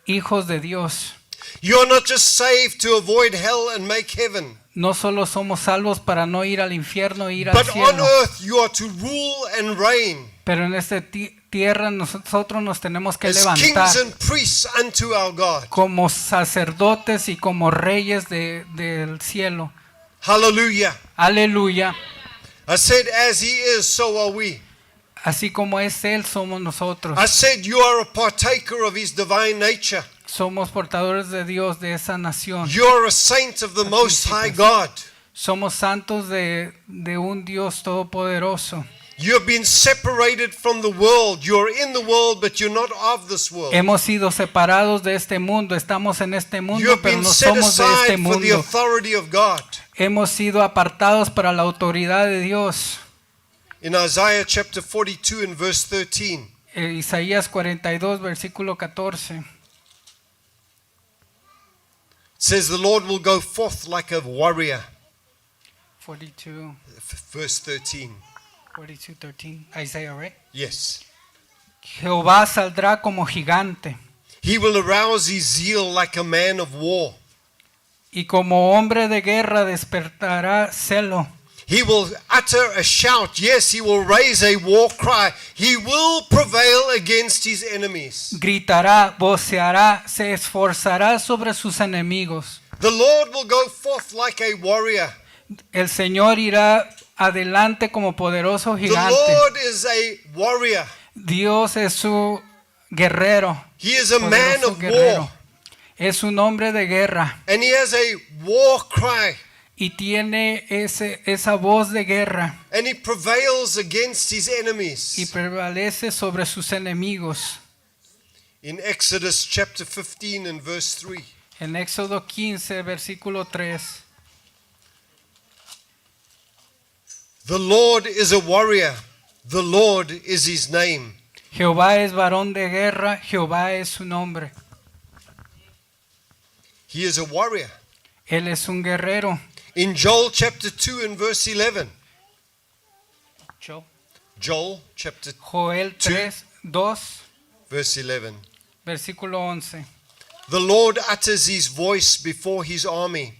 hijos de Dios. You are not just saved to avoid hell and make heaven, No solo somos salvos para no ir al infierno, ir al but on cielo, earth you are to rule and reign pero en esta tierra nosotros nos tenemos que as levantar kings and priests unto our God. como sacerdotes y como reyes del cielo. Hallelujah. Aleluya. I said, as He is, so are we. Así como es Él, somos nosotros. I said, you are a partaker of His divine nature. Somos portadores de Dios, de esa nación. You are a saint of the Most High God. Somos santos de un Dios todopoderoso. You have been separated from the world. You are in the world, but you're not of this world. Hemos sido separados de este mundo. Estamos en este You mundo, have pero been no set somos de este aside for the mundo. authority of God. Hemos sido apartados para la autoridad de Dios. In Isaiah chapter 42 and verse 13, Isaías 42, versículo 14. it says, the Lord will go forth like a warrior. 42, Verse 13. 42, 13. Isaiah, right? Yes. Jehová saldrá como gigante He will arouse his zeal like a man of war. y como hombre de guerra despertará celo. He will utter a shout. Yes, he will raise a war cry. He will prevail against his enemies. Gritará, voceará, se esforzará sobre sus enemigos. The Lord will go forth like a warrior. El Señor irá adelante como poderoso The gigante. Lord is a warrior. Dios es su guerrero. He is a man Poderoso of guerrero. war. Es un hombre de guerra And he has a war cry. y tiene esa voz de guerra And he prevails against his y enemies. prevalece sobre sus enemigos. In Exodus chapter 15 and verse 3. En Éxodo 15, versículo 3. The Lord is a warrior. The Lord is his name. Jehová es varón de guerra, Jehová es su nombre. He is a warrior. Él es un guerrero. In Joel chapter 2 and verse 11. Joel chapter Joel 3, 2, verse 11. versículo 11. The Lord utters his voice before his army.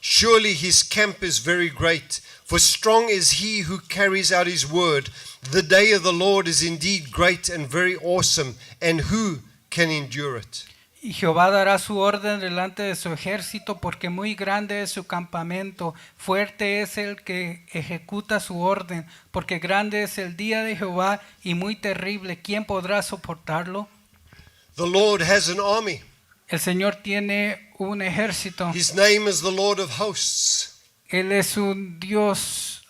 Surely his camp is very great, For strong is he who carries out his word. The day of the Lord is indeed great and very awesome, and who can endure it? Y Jehová dará su orden delante de su ejército, porque muy grande es su campamento, fuerte es el que ejecuta su orden, porque grande es el día de Jehová y muy terrible. ¿Quién podrá soportarlo? The Lord has an army. El Señor tiene un ejército. His name is the Lord of hosts. Él es un Dios,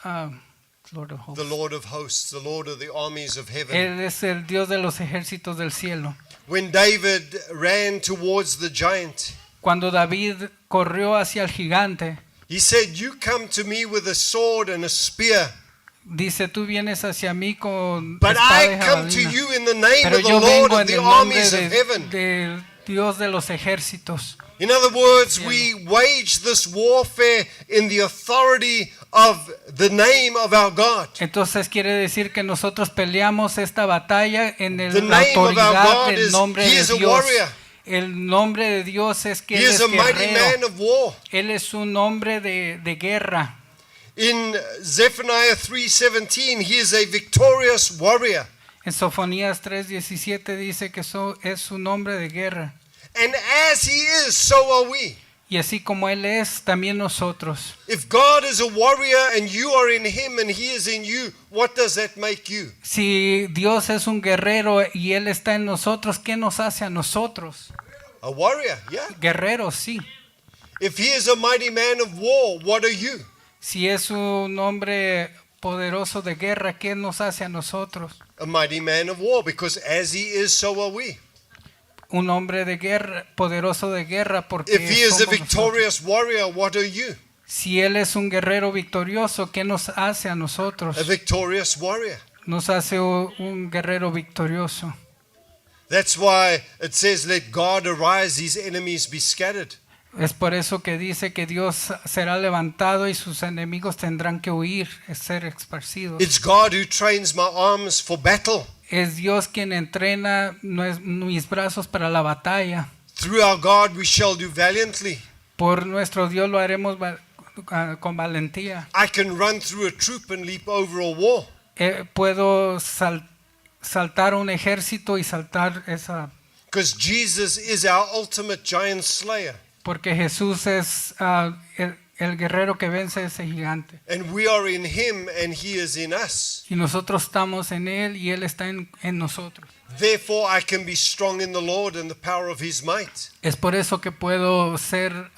Lord of The hosts. Lord of hosts, the Lord of the armies of heaven. Él es el Dios de los ejércitos del cielo. When David ran towards the giant, Cuando David corrió hacia el gigante, he said, "You come to me with a sword and a spear, dice, tú vienes hacia mí con but espada I y come to jabalina, you in the name pero of the yo Lord vengo of en the el nombre armies of heaven." del Dios de los ejércitos. In other words, we wage this warfare in the authority of the name of our God. Entonces quiere decir que nosotros peleamos esta batalla en The la name of our autoridad God del is, nombre He de is a Dios. warrior. El nombre de Dios es que He Él is es a mighty man guerrero. of war. Él es un hombre de guerra. In Zephaniah 3:17, he is a victorious warrior. En Sofonías 3:17 dice que es un hombre de guerra. And as he is, so are we. Y así como Él es, también nosotros. If God is a warrior and you are in him and he is in you, what does that make you? Si Dios es un guerrero y Él está en nosotros, ¿qué nos hace a nosotros? A warrior, yeah. Guerreros, sí. If he is a mighty man of war, what are you? Si es un hombre poderoso de guerra, ¿qué nos hace a nosotros? A mighty man of war, because as he is, so are we. Un hombre de guerra, poderoso de guerra, porque If he is a somos nosotros. victorious warrior, what are you? Si Él es un guerrero victorioso, ¿qué nos hace a nosotros? A victorious warrior. Nos hace un guerrero victorioso. That's why it says, "Let God arise, his enemies be scattered." Es por eso que dice que Dios será levantado y sus enemigos tendrán que huir, ser esparcidos. It's God who trains my arms for battle. Es Dios quien entrena mis brazos para la batalla. Through our God we shall do valiantly. Por nuestro Dios lo haremos con valentía. I can run through a troop and leap over a wall. Puedo saltar un ejército y saltar esa, Because Jesus is our ultimate giant slayer. porque Jesús es el guerrero que vence a ese gigante. And we are in him and he is in us. Y nosotros estamos en Él y Él está en nosotros. Therefore I can be strong in the Lord and the power of his might. Es por eso que puedo ser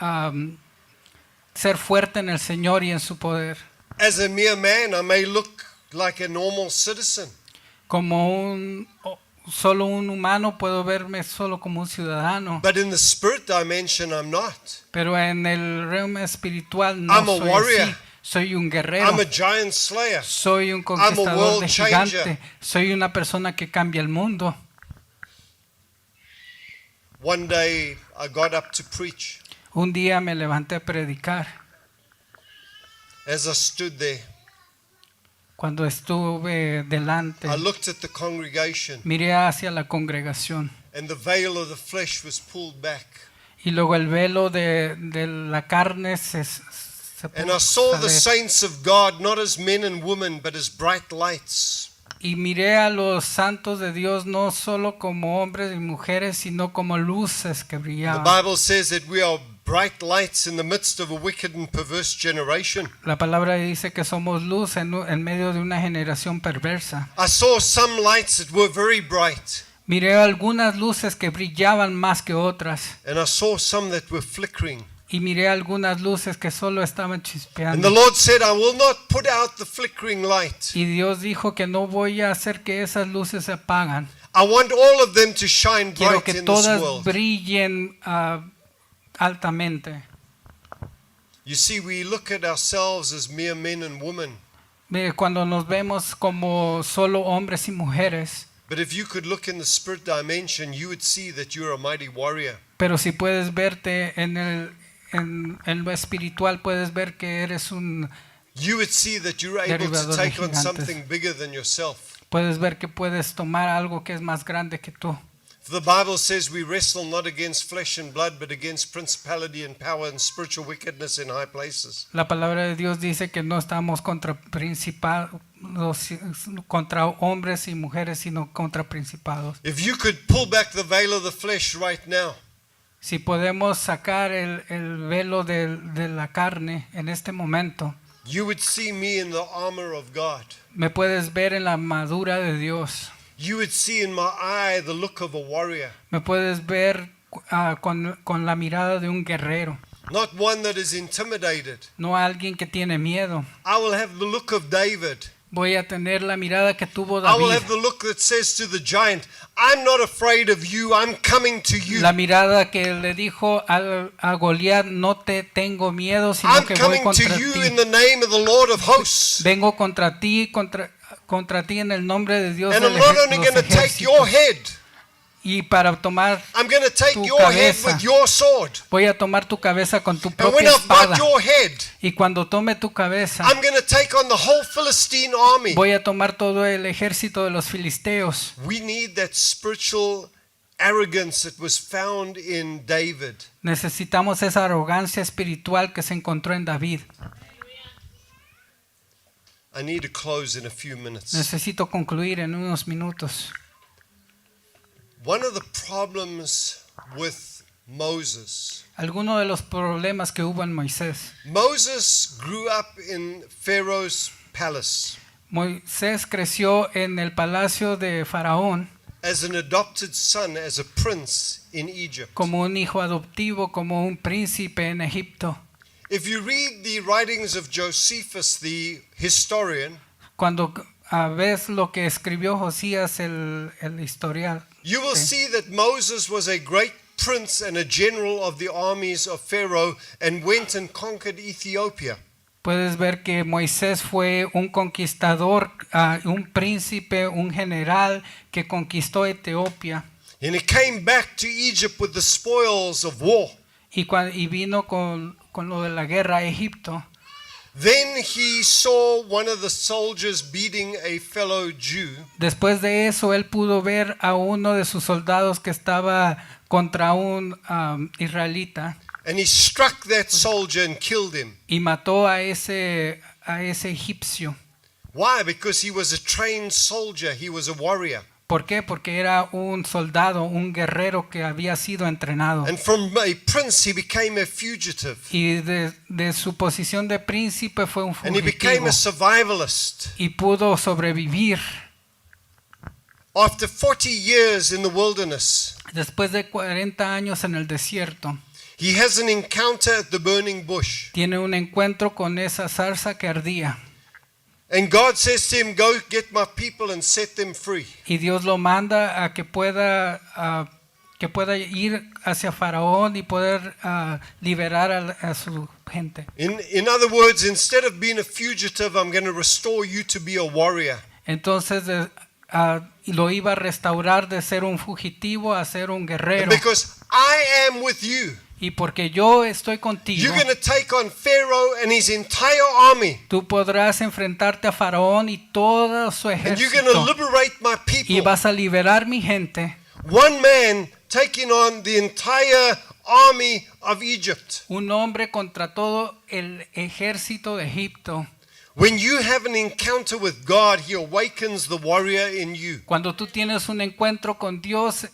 fuerte en el Señor y en su poder. As a mere man, I may look like a normal citizen. Como solo un humano puedo verme solo como un ciudadano, But in the spirit dimension, I'm not. pero en el realm espiritual no I'm a soy warrior. así. Soy un guerrero, I'm a giant slayer. soy un a conquistador world de changer. gigante, soy una persona que cambia el mundo. One day I got up to preach. Un día me levanté a predicar. As I stood there, Cuando estuve delante, I looked at the congregation, miré hacia la congregación and the veil of the flesh was pulled back. y luego el velo de la carne se And pudo I saw the saber. saints of God not as men and women, but as bright lights. Y miré a los santos de Dios no solo como hombres y mujeres, sino como luces que The brillaban. Bible says that we are bright lights in the midst of a wicked and perverse generation. La palabra dice que somos luz en medio de una generación perversa. I saw some lights that were very bright, Miré algunas luces que brillaban más que otras. and I saw some that were flickering. Y miré algunas luces que solo estaban And the chispeando. Lord said, I will not put out the flickering light. Y Dios dijo que no voy a hacer que esas luces se apagan. I want all of them to shine Quiero bright que in this todas world. brillen altamente. You see, we look at ourselves as mere men and women. Mire, cuando nos vemos como solo hombres y mujeres, But if you could look in the spirit dimension, you would see that you're a mighty warrior. pero si puedes verte en lo espiritual, puedes ver que eres You would see that you're able to Derribador de take on gigantes. something bigger than yourself. puedes ver que puedes tomar algo que es más grande que tú. The Bible says we wrestle not against flesh and blood, but against principality and power and spiritual wickedness in high places. La palabra de Dios dice que no estamos contra contra hombres y mujeres, sino contra principados. If you could pull back the veil of the flesh right now, Si podemos sacar el velo de la carne en este momento, you would see me in the armor of God. me puedes ver en la armadura de Dios. You would see in my eye the look of a warrior, Me puedes ver con la mirada de un guerrero, not one that is intimidated. no alguien que tiene miedo. I will have the look of David. Voy a tener la mirada que tuvo I will David. have the look that says to the giant, I'm not afraid of you, I'm coming to you. La mirada que le dijo a Goliat, no te tengo miedo, sino I'm que voy coming contra to you ti. in the name of the Lord of hosts. Vengo contra ti, contra ti en el nombre de Dios And de I'm not only los going to take your ejércitos. head, Y para tomar, I'm going to take tu your head cabeza. with your sword. voy a tomar tu cabeza con tu And when propia I've got espada. your head, Y cuando tome tu cabeza, I'm going to take on the whole Philistine army. voy a tomar todo el ejército de los filisteos. We need that spiritual arrogance that was found in David. Necesitamos esa arrogancia espiritual que se encontró en David. I need to close in a few minutes. Necesito concluir en unos minutos. One of the problems with Moses, Algunos de los problemas que hubo en Moisés. Moses grew up in Pharaoh's palace Moisés creció en el palacio de Faraón as an adopted son, as a prince in Egypt. como un hijo adoptivo, como un príncipe en Egipto. If you read the writings of Josephus, the historian, Cuando ves lo que escribió Josías, el historial, you will see that Moses was a great prince and a general of the armies of Pharaoh and went and conquered Ethiopia. puedes ver que Moisés fue un conquistador, un príncipe, un general que conquistó Etiopía And he came back to Egypt with the spoils of war. y vino con lo de la guerra a Egipto. Then he saw one of the soldiers beating a fellow Jew, Después de eso, él pudo ver a uno de sus soldados que estaba contra un israelita and he struck that soldier and killed him. y mató a ese egipcio. Why? Because he was a trained soldier, he was a warrior. ¿Por qué? Porque era un soldado, un guerrero que había sido entrenado. And from a prince he became a fugitive. Y de su posición de príncipe fue un And he became fugitivo a survivalist. y pudo sobrevivir. After 40 years in the wilderness, Después de 40 años en el desierto, he has an encounter at the burning bush. tiene un encuentro con esa zarza que ardía. And God says to him, go get my people and set them free. Y Dios lo manda a que pueda ir hacia Faraón y poder liberar a su gente. In other words, instead of being a fugitive, I'm going to restore you to be a warrior. Entonces lo iba a restaurar de ser un fugitivo a ser un And guerrero. because I am with you, Y porque yo estoy contigo, you're going to take on Pharaoh and his entire army. tú podrás enfrentarte a Faraón y todo su And you're going to ejército. liberate my Y people. vas a liberar mi gente. One man taking on the entire army of Egypt. Un hombre contra todo el ejército de Egipto. When you have an encounter with God, he awakens the warrior in you. Cuando tú tienes un encuentro con Dios,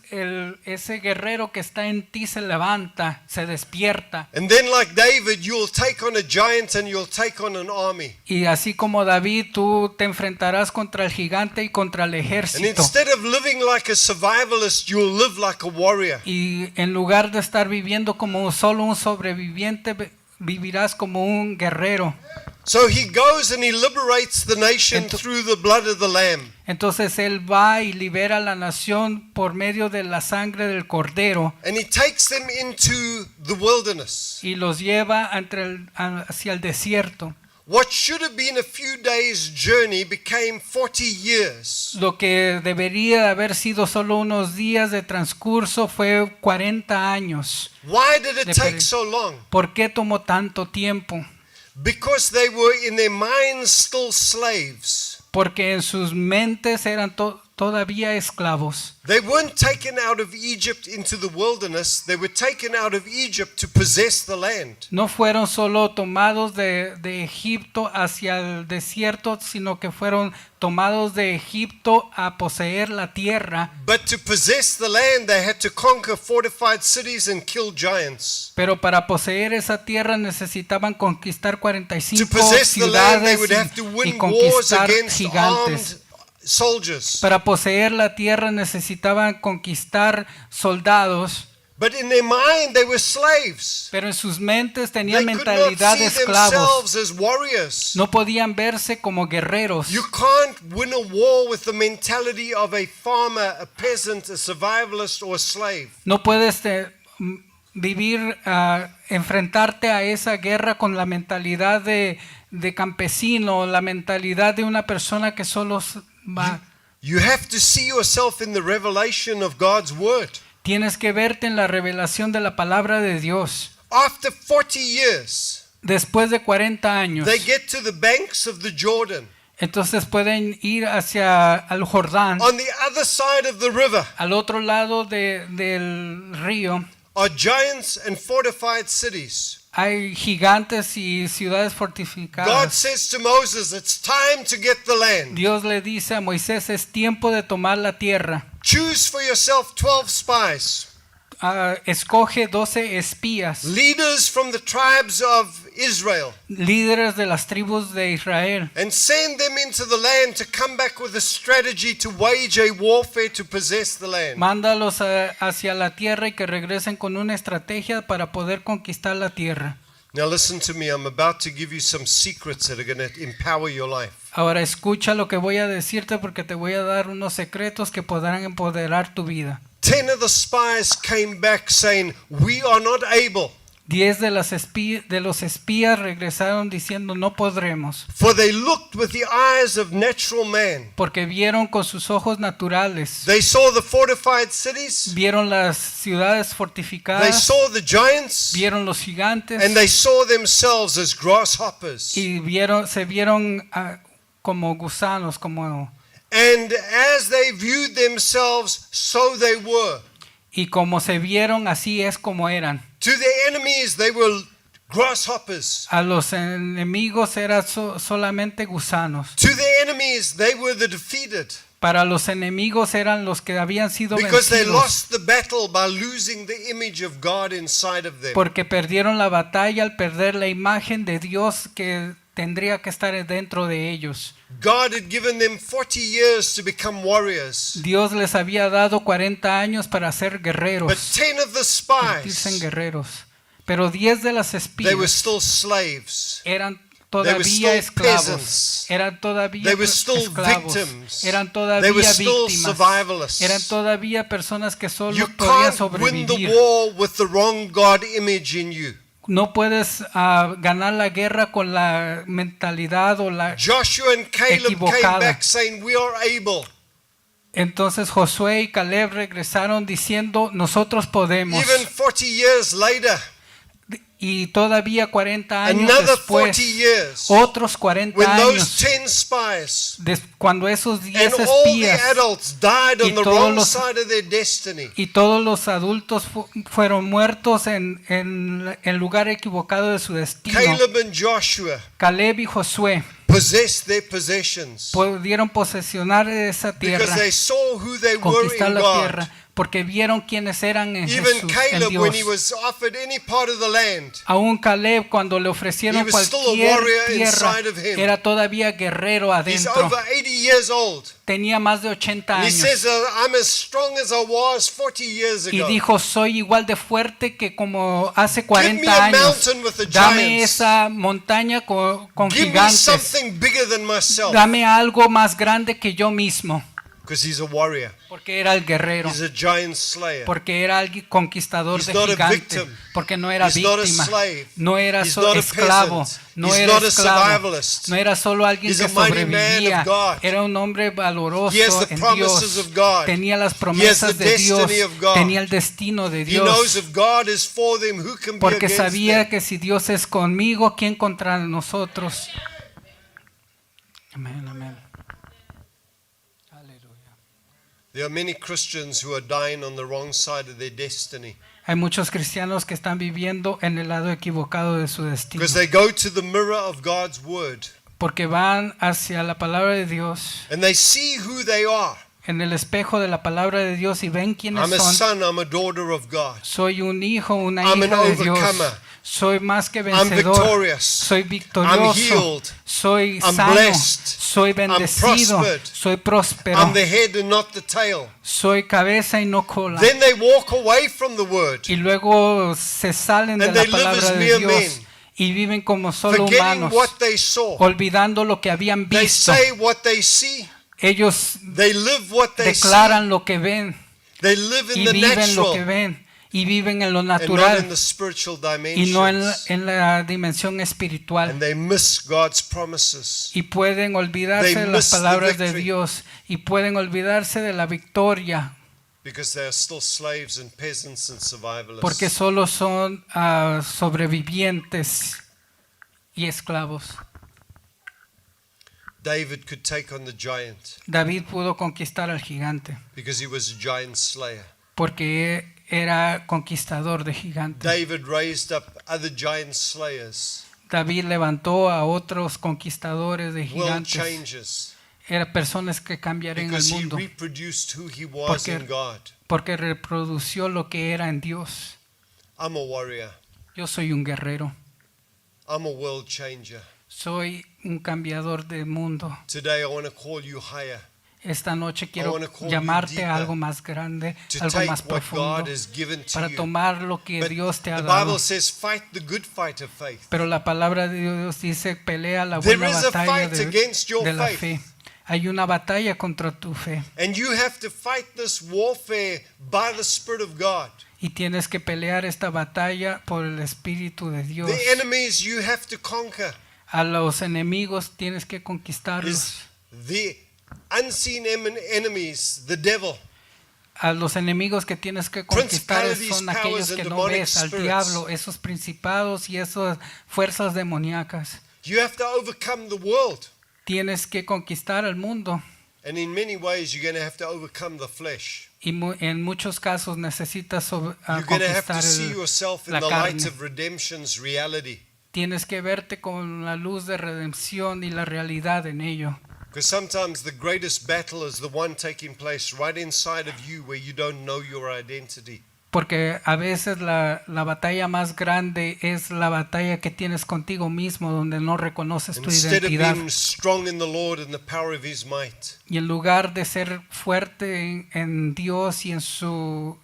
ese guerrero que está en ti se levanta, se despierta. And then like David, you'll take on a giant and you'll take on an army. Y así como David, tú te enfrentarás contra el gigante y contra el And ejército. instead of living like a survivalist, you'll live like a warrior. Y en lugar de estar viviendo como solo un sobreviviente, vivirás como un guerrero. So he goes and he liberates the nation Ento- through the blood of the lamb. Entonces él va y libera a la nación por medio de la sangre del cordero And he takes them into the wilderness. y los lleva hacia el desierto. What should have been a few days' journey became 40 years. Lo que debería haber sido solo unos días de transcurso fue 40 años. Why did it De take peri- so long? ¿Por qué tomó tanto tiempo? Because they were in their minds still slaves. Porque en sus mentes eran todavía esclavos. They weren't taken out of Egypt into the wilderness. They were taken out of Egypt to possess the land. No fueron solo tomados de Egipto hacia el desierto, sino que fueron tomados de Egipto a poseer la tierra. But to possess the land, they had to conquer fortified cities and kill giants. Pero para poseer esa tierra necesitaban conquistar To 45 possess the land, they ciudades would have to y win wars conquistar against gigantes. armed soldiers. Para poseer la tierra necesitaban conquistar soldados, But in their mind, they were slaves. pero en sus mentes They tenían could not mentalidad see de esclavos. themselves as warriors. No podían verse como guerreros. You can't win a war with the mentality of a farmer, a peasant, a survivalist, or a slave. No puedes vivir, enfrentarte a esa guerra con la mentalidad de campesino, la mentalidad de una persona que solo va. You have to see yourself in the revelation of God's word. Tienes que verte en la revelación de la palabra de Dios. After 40 years, Después de 40 años, they get to the banks of the Jordan. entonces pueden ir hacia el Jordán, On the other side of the river al otro lado del río. are giants and fortified cities. Hay gigantes y ciudades God fortificadas. says to Moses, it's time to get the land. Dios le dice a Moisés, es tiempo de tomar la tierra. Choose for yourself 12 spies, Escoge 12 espías, leaders from the tribes of Israel, líderes de las tribus de Israel, and send them into the land to come back with a strategy to wage a warfare to possess the land. mándalos hacia la tierra y que regresen con una estrategia para poder conquistar la tierra. Now listen to me, I'm about to give you some secrets that are going to empower your life. Ahora escucha lo que voy a decirte porque te voy a dar unos secretos que podrán empoderar tu vida. 10 of the spies came back saying, we are not able. 10 de los espías regresaron diciendo no podremos, For they looked with the eyes of natural man. porque vieron con sus ojos naturales, They saw the fortified cities, vieron las ciudades they fortificadas, saw the giants, vieron los gigantes and they saw themselves as grasshoppers. y se vieron como gusanos, como And as they viewed themselves, so they were. y como se vieron así es como eran. To their enemies, they were grasshoppers. A los enemigos eran solamente gusanos. To their enemies, they were the defeated. Para los enemigos eran los que habían sido Because they vencidos, lost the battle by losing the image of God inside of them. porque perdieron la batalla al perder la imagen de Dios que tendría que estar dentro de ellos. God had given them 40 years to become warriors. Dios les había dado 40 años para ser guerreros, But 10 of the convertirse en spies, guerreros. Pero 10 de las they were espías still slaves. eran still todavía esclavos, peasants. eran todavía They were still esclavos, victims. eran They were todavía still víctimas, survivalists. eran todavía personas que solo You podían can't win the sobrevivir. war with the wrong God image in you. No puedes ganar la guerra con la mentalidad o la... Joshua and Caleb came Equivocada. back saying, we are able. Entonces Josué y Caleb regresaron diciendo, nosotros podemos. Even 40 years later, Y todavía 40 años another después, 40 years, otros 40 when those años, 10 spies cuando esos 10 and all the espías adults died on y the todos wrong los- side of their destiny, y todos los adultos fueron muertos en el lugar equivocado de su destino, Caleb and Joshua Caleb y Josué possessed their possessions pudieron posesionar esa because tierra, they saw who they were conquistar in la God. tierra, porque vieron quiénes eran en Even Jesús, en Caleb, when he Dios. was offered any part of the land, Aún Caleb, cuando le He ofrecieron was still a cualquier warrior tierra, inside of him. era todavía guerrero he's adentro. over 80 years old. Tenía más de 80 And he años. says, I'm as strong as I was 40 years Y ago. dijo, soy igual de fuerte que como hace Give me 40 a años. mountain with the Dame giants. esa montaña con Give me gigantes. something bigger than myself. Dame algo más grande que yo mismo. Because he's a warrior. Porque era el guerrero. He's a giant slayer. Porque era el conquistador He's de not a gigantes. victim. Porque no era He's not a víctima. slave. No era He's solo not a esclavo. peasant. No He's era not a esclavo. survivalist. No era solo alguien He's que a mighty man sobrevivía. of God. Era un hombre valoroso He has the en promises Dios. of God. Tenía las He has promesas the de Dios. destiny of God. Tenía el destino de He knows Dios. if God is for them, who can be Porque against sabía them? que si Dios es conmigo, ¿quién contra nosotros? Amén, amén. Aleluya. There are many Christians who are dying on the wrong side of their destiny Hay muchos cristianos que están viviendo en el lado equivocado de su destino, because they go to the mirror of God's word porque van hacia la palabra de Dios, and they see who they are. en el espejo de la palabra de Dios, y ven quiénes I'm a son. son, I'm a daughter of God. Soy un hijo, una I'm hija an de Dios. overcomer. Soy más que I'm vencedor. victorious. Soy I'm victorioso. healed. Soy I'm sano. blessed. Soy bendecido. prospered. Soy próspero. I'm the head and not the tail. Soy cabeza y no cola. Then they walk away from the word, Y luego se salen de And la they live palabra as de mere Dios men, y viven como solo forgetting humanos, what they saw. olvidando lo que habían They visto. say what they see. Ellos They live what they see. declaran lo que ven They live in y the viven lo que natural ven y viven en lo and not in natural the spiritual y no dimensions. en la dimensión espiritual. And they miss God's promises. Y pueden olvidarse They de las miss the palabras de victory. Dios y pueden olvidarse de la victoria Because they are still slaves and peasants and survivalists. porque solo son sobrevivientes y esclavos. David could take on the giant David pudo conquistar al gigante because he was a giant slayer. porque era conquistador de gigantes. David raised up other giant slayers, David levantó a otros conquistadores de world gigantes. changers, Eran personas que cambiarían el because he mundo reproduced who he was Porque- in God. porque reprodució lo que era en Dios. I'm a warrior. Yo soy un guerrero. I'm a world changer. Soy un cambiador del mundo. Today I want to call you higher, Esta noche quiero wanna call you llamarte deeper, a algo más grande, to algo take más what profundo, God has given to para you. tomar lo que But Dios te ha the dado. Bible says, fight the good fight of faith. Pero la palabra de Dios dice, pelea la There buena is a batalla fight against your de la faith. fe. Hay una batalla contra tu fe And you have to fight this warfare by the Spirit of God. y tienes que pelear esta batalla por el Espíritu de Dios. The enemies you have to conquer A los enemigos tienes que conquistarlos. is the unseen enemies, the devil. A los enemigos que tienes que conquistar Principalities, son aquellos powers, que and no demonic ves, al spirits. diablo, esos principados y esas fuerzas demoníacas. You have to overcome the world. Tienes que conquistar al mundo And in many ways, you're going to have to overcome the flesh. y en muchos casos necesitas You're going to have to conquistar see yourself in la the light carne. of redemption's reality. Tienes que verte con la luz de redención y la realidad en ello. Because sometimes the greatest battle is the one taking place right inside of you where you don't know your identity. Porque a veces la batalla más grande es la batalla que tienes contigo mismo, donde no reconoces And tu instead of identidad. being strong in the Lord and the power of His might, Y en lugar de ser fuerte en Dios y en su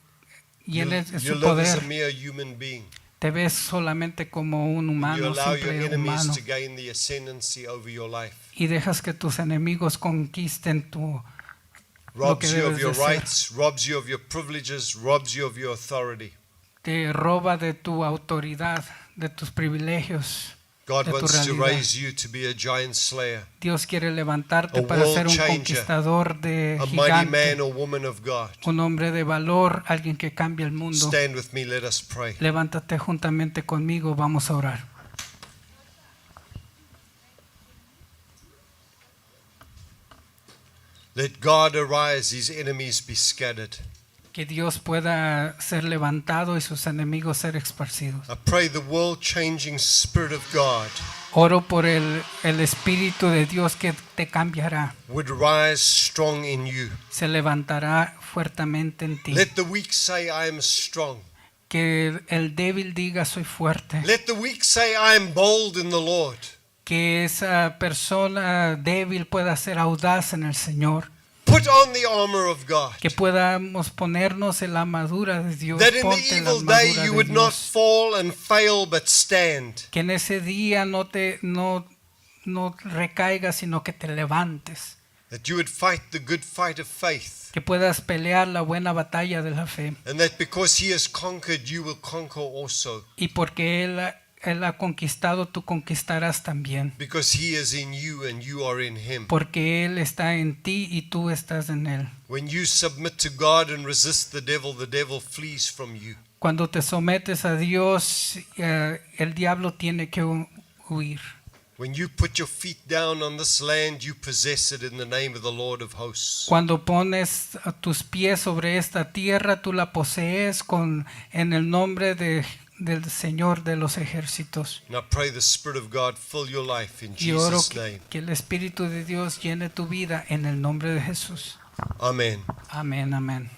you su live as a poder, mere human being. te ves solamente como un You humano, allow your simple enemies humano, to gain the ascendancy over your life. y dejas que tus enemigos conquisten lo que Robs you of debes your de ser. rights, robs you of your privileges, robs you of your authority. Te roba de tu autoridad, de tus privilegios. God de tu wants to realidad. raise you to be a giant slayer, Dios quiere levantarte A para world ser un changer, conquistador de a mighty man gigante, or woman of God. un hombre de valor, alguien que cambie el mundo. Stand with me, let us pray. Levántate juntamente conmigo, vamos a orar. Let God arise, His enemies be scattered. Que Dios pueda ser levantado y sus enemigos ser esparcidos. I pray the world-changing Spirit of God Oro por el Espíritu de Dios que te cambiará, would rise strong in you. se levantará fuertemente en ti. Let the weak say, I am strong. Que el débil diga soy fuerte. Let the weak say, I am bold in the Lord. Que esa persona débil pueda ser audaz en el Señor. Put on the armor of God, Que podamos ponernos en la armadura de Dios. that in the Ponte la evil day armadura you de would not Dios. fall and fail, but stand. Que en ese día no recaigas, sino que te levantes. That you would fight the good fight of faith. Que puedas pelear la buena batalla de la fe. And that because He has conquered, you will conquer also. Y porque Él ha conquistado, tú conquistarás también. Because He is in you and you are in Him. Porque Él está en ti y tú estás en Él. When you submit to God and resist the devil flees from you. Cuando te sometes a Dios, el diablo tiene que huir. When you put your feet down on this land, you possess it in the name of the Lord of hosts. Cuando pones tus pies sobre esta tierra, tú la posees en el nombre del Señor de los ejércitos. And I pray the Spirit of God fill your life in Y oro Jesus' name. que el Espíritu de Dios llene tu vida en el nombre de Jesús. Amen. Amén, amén.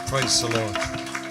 Praise the Lord.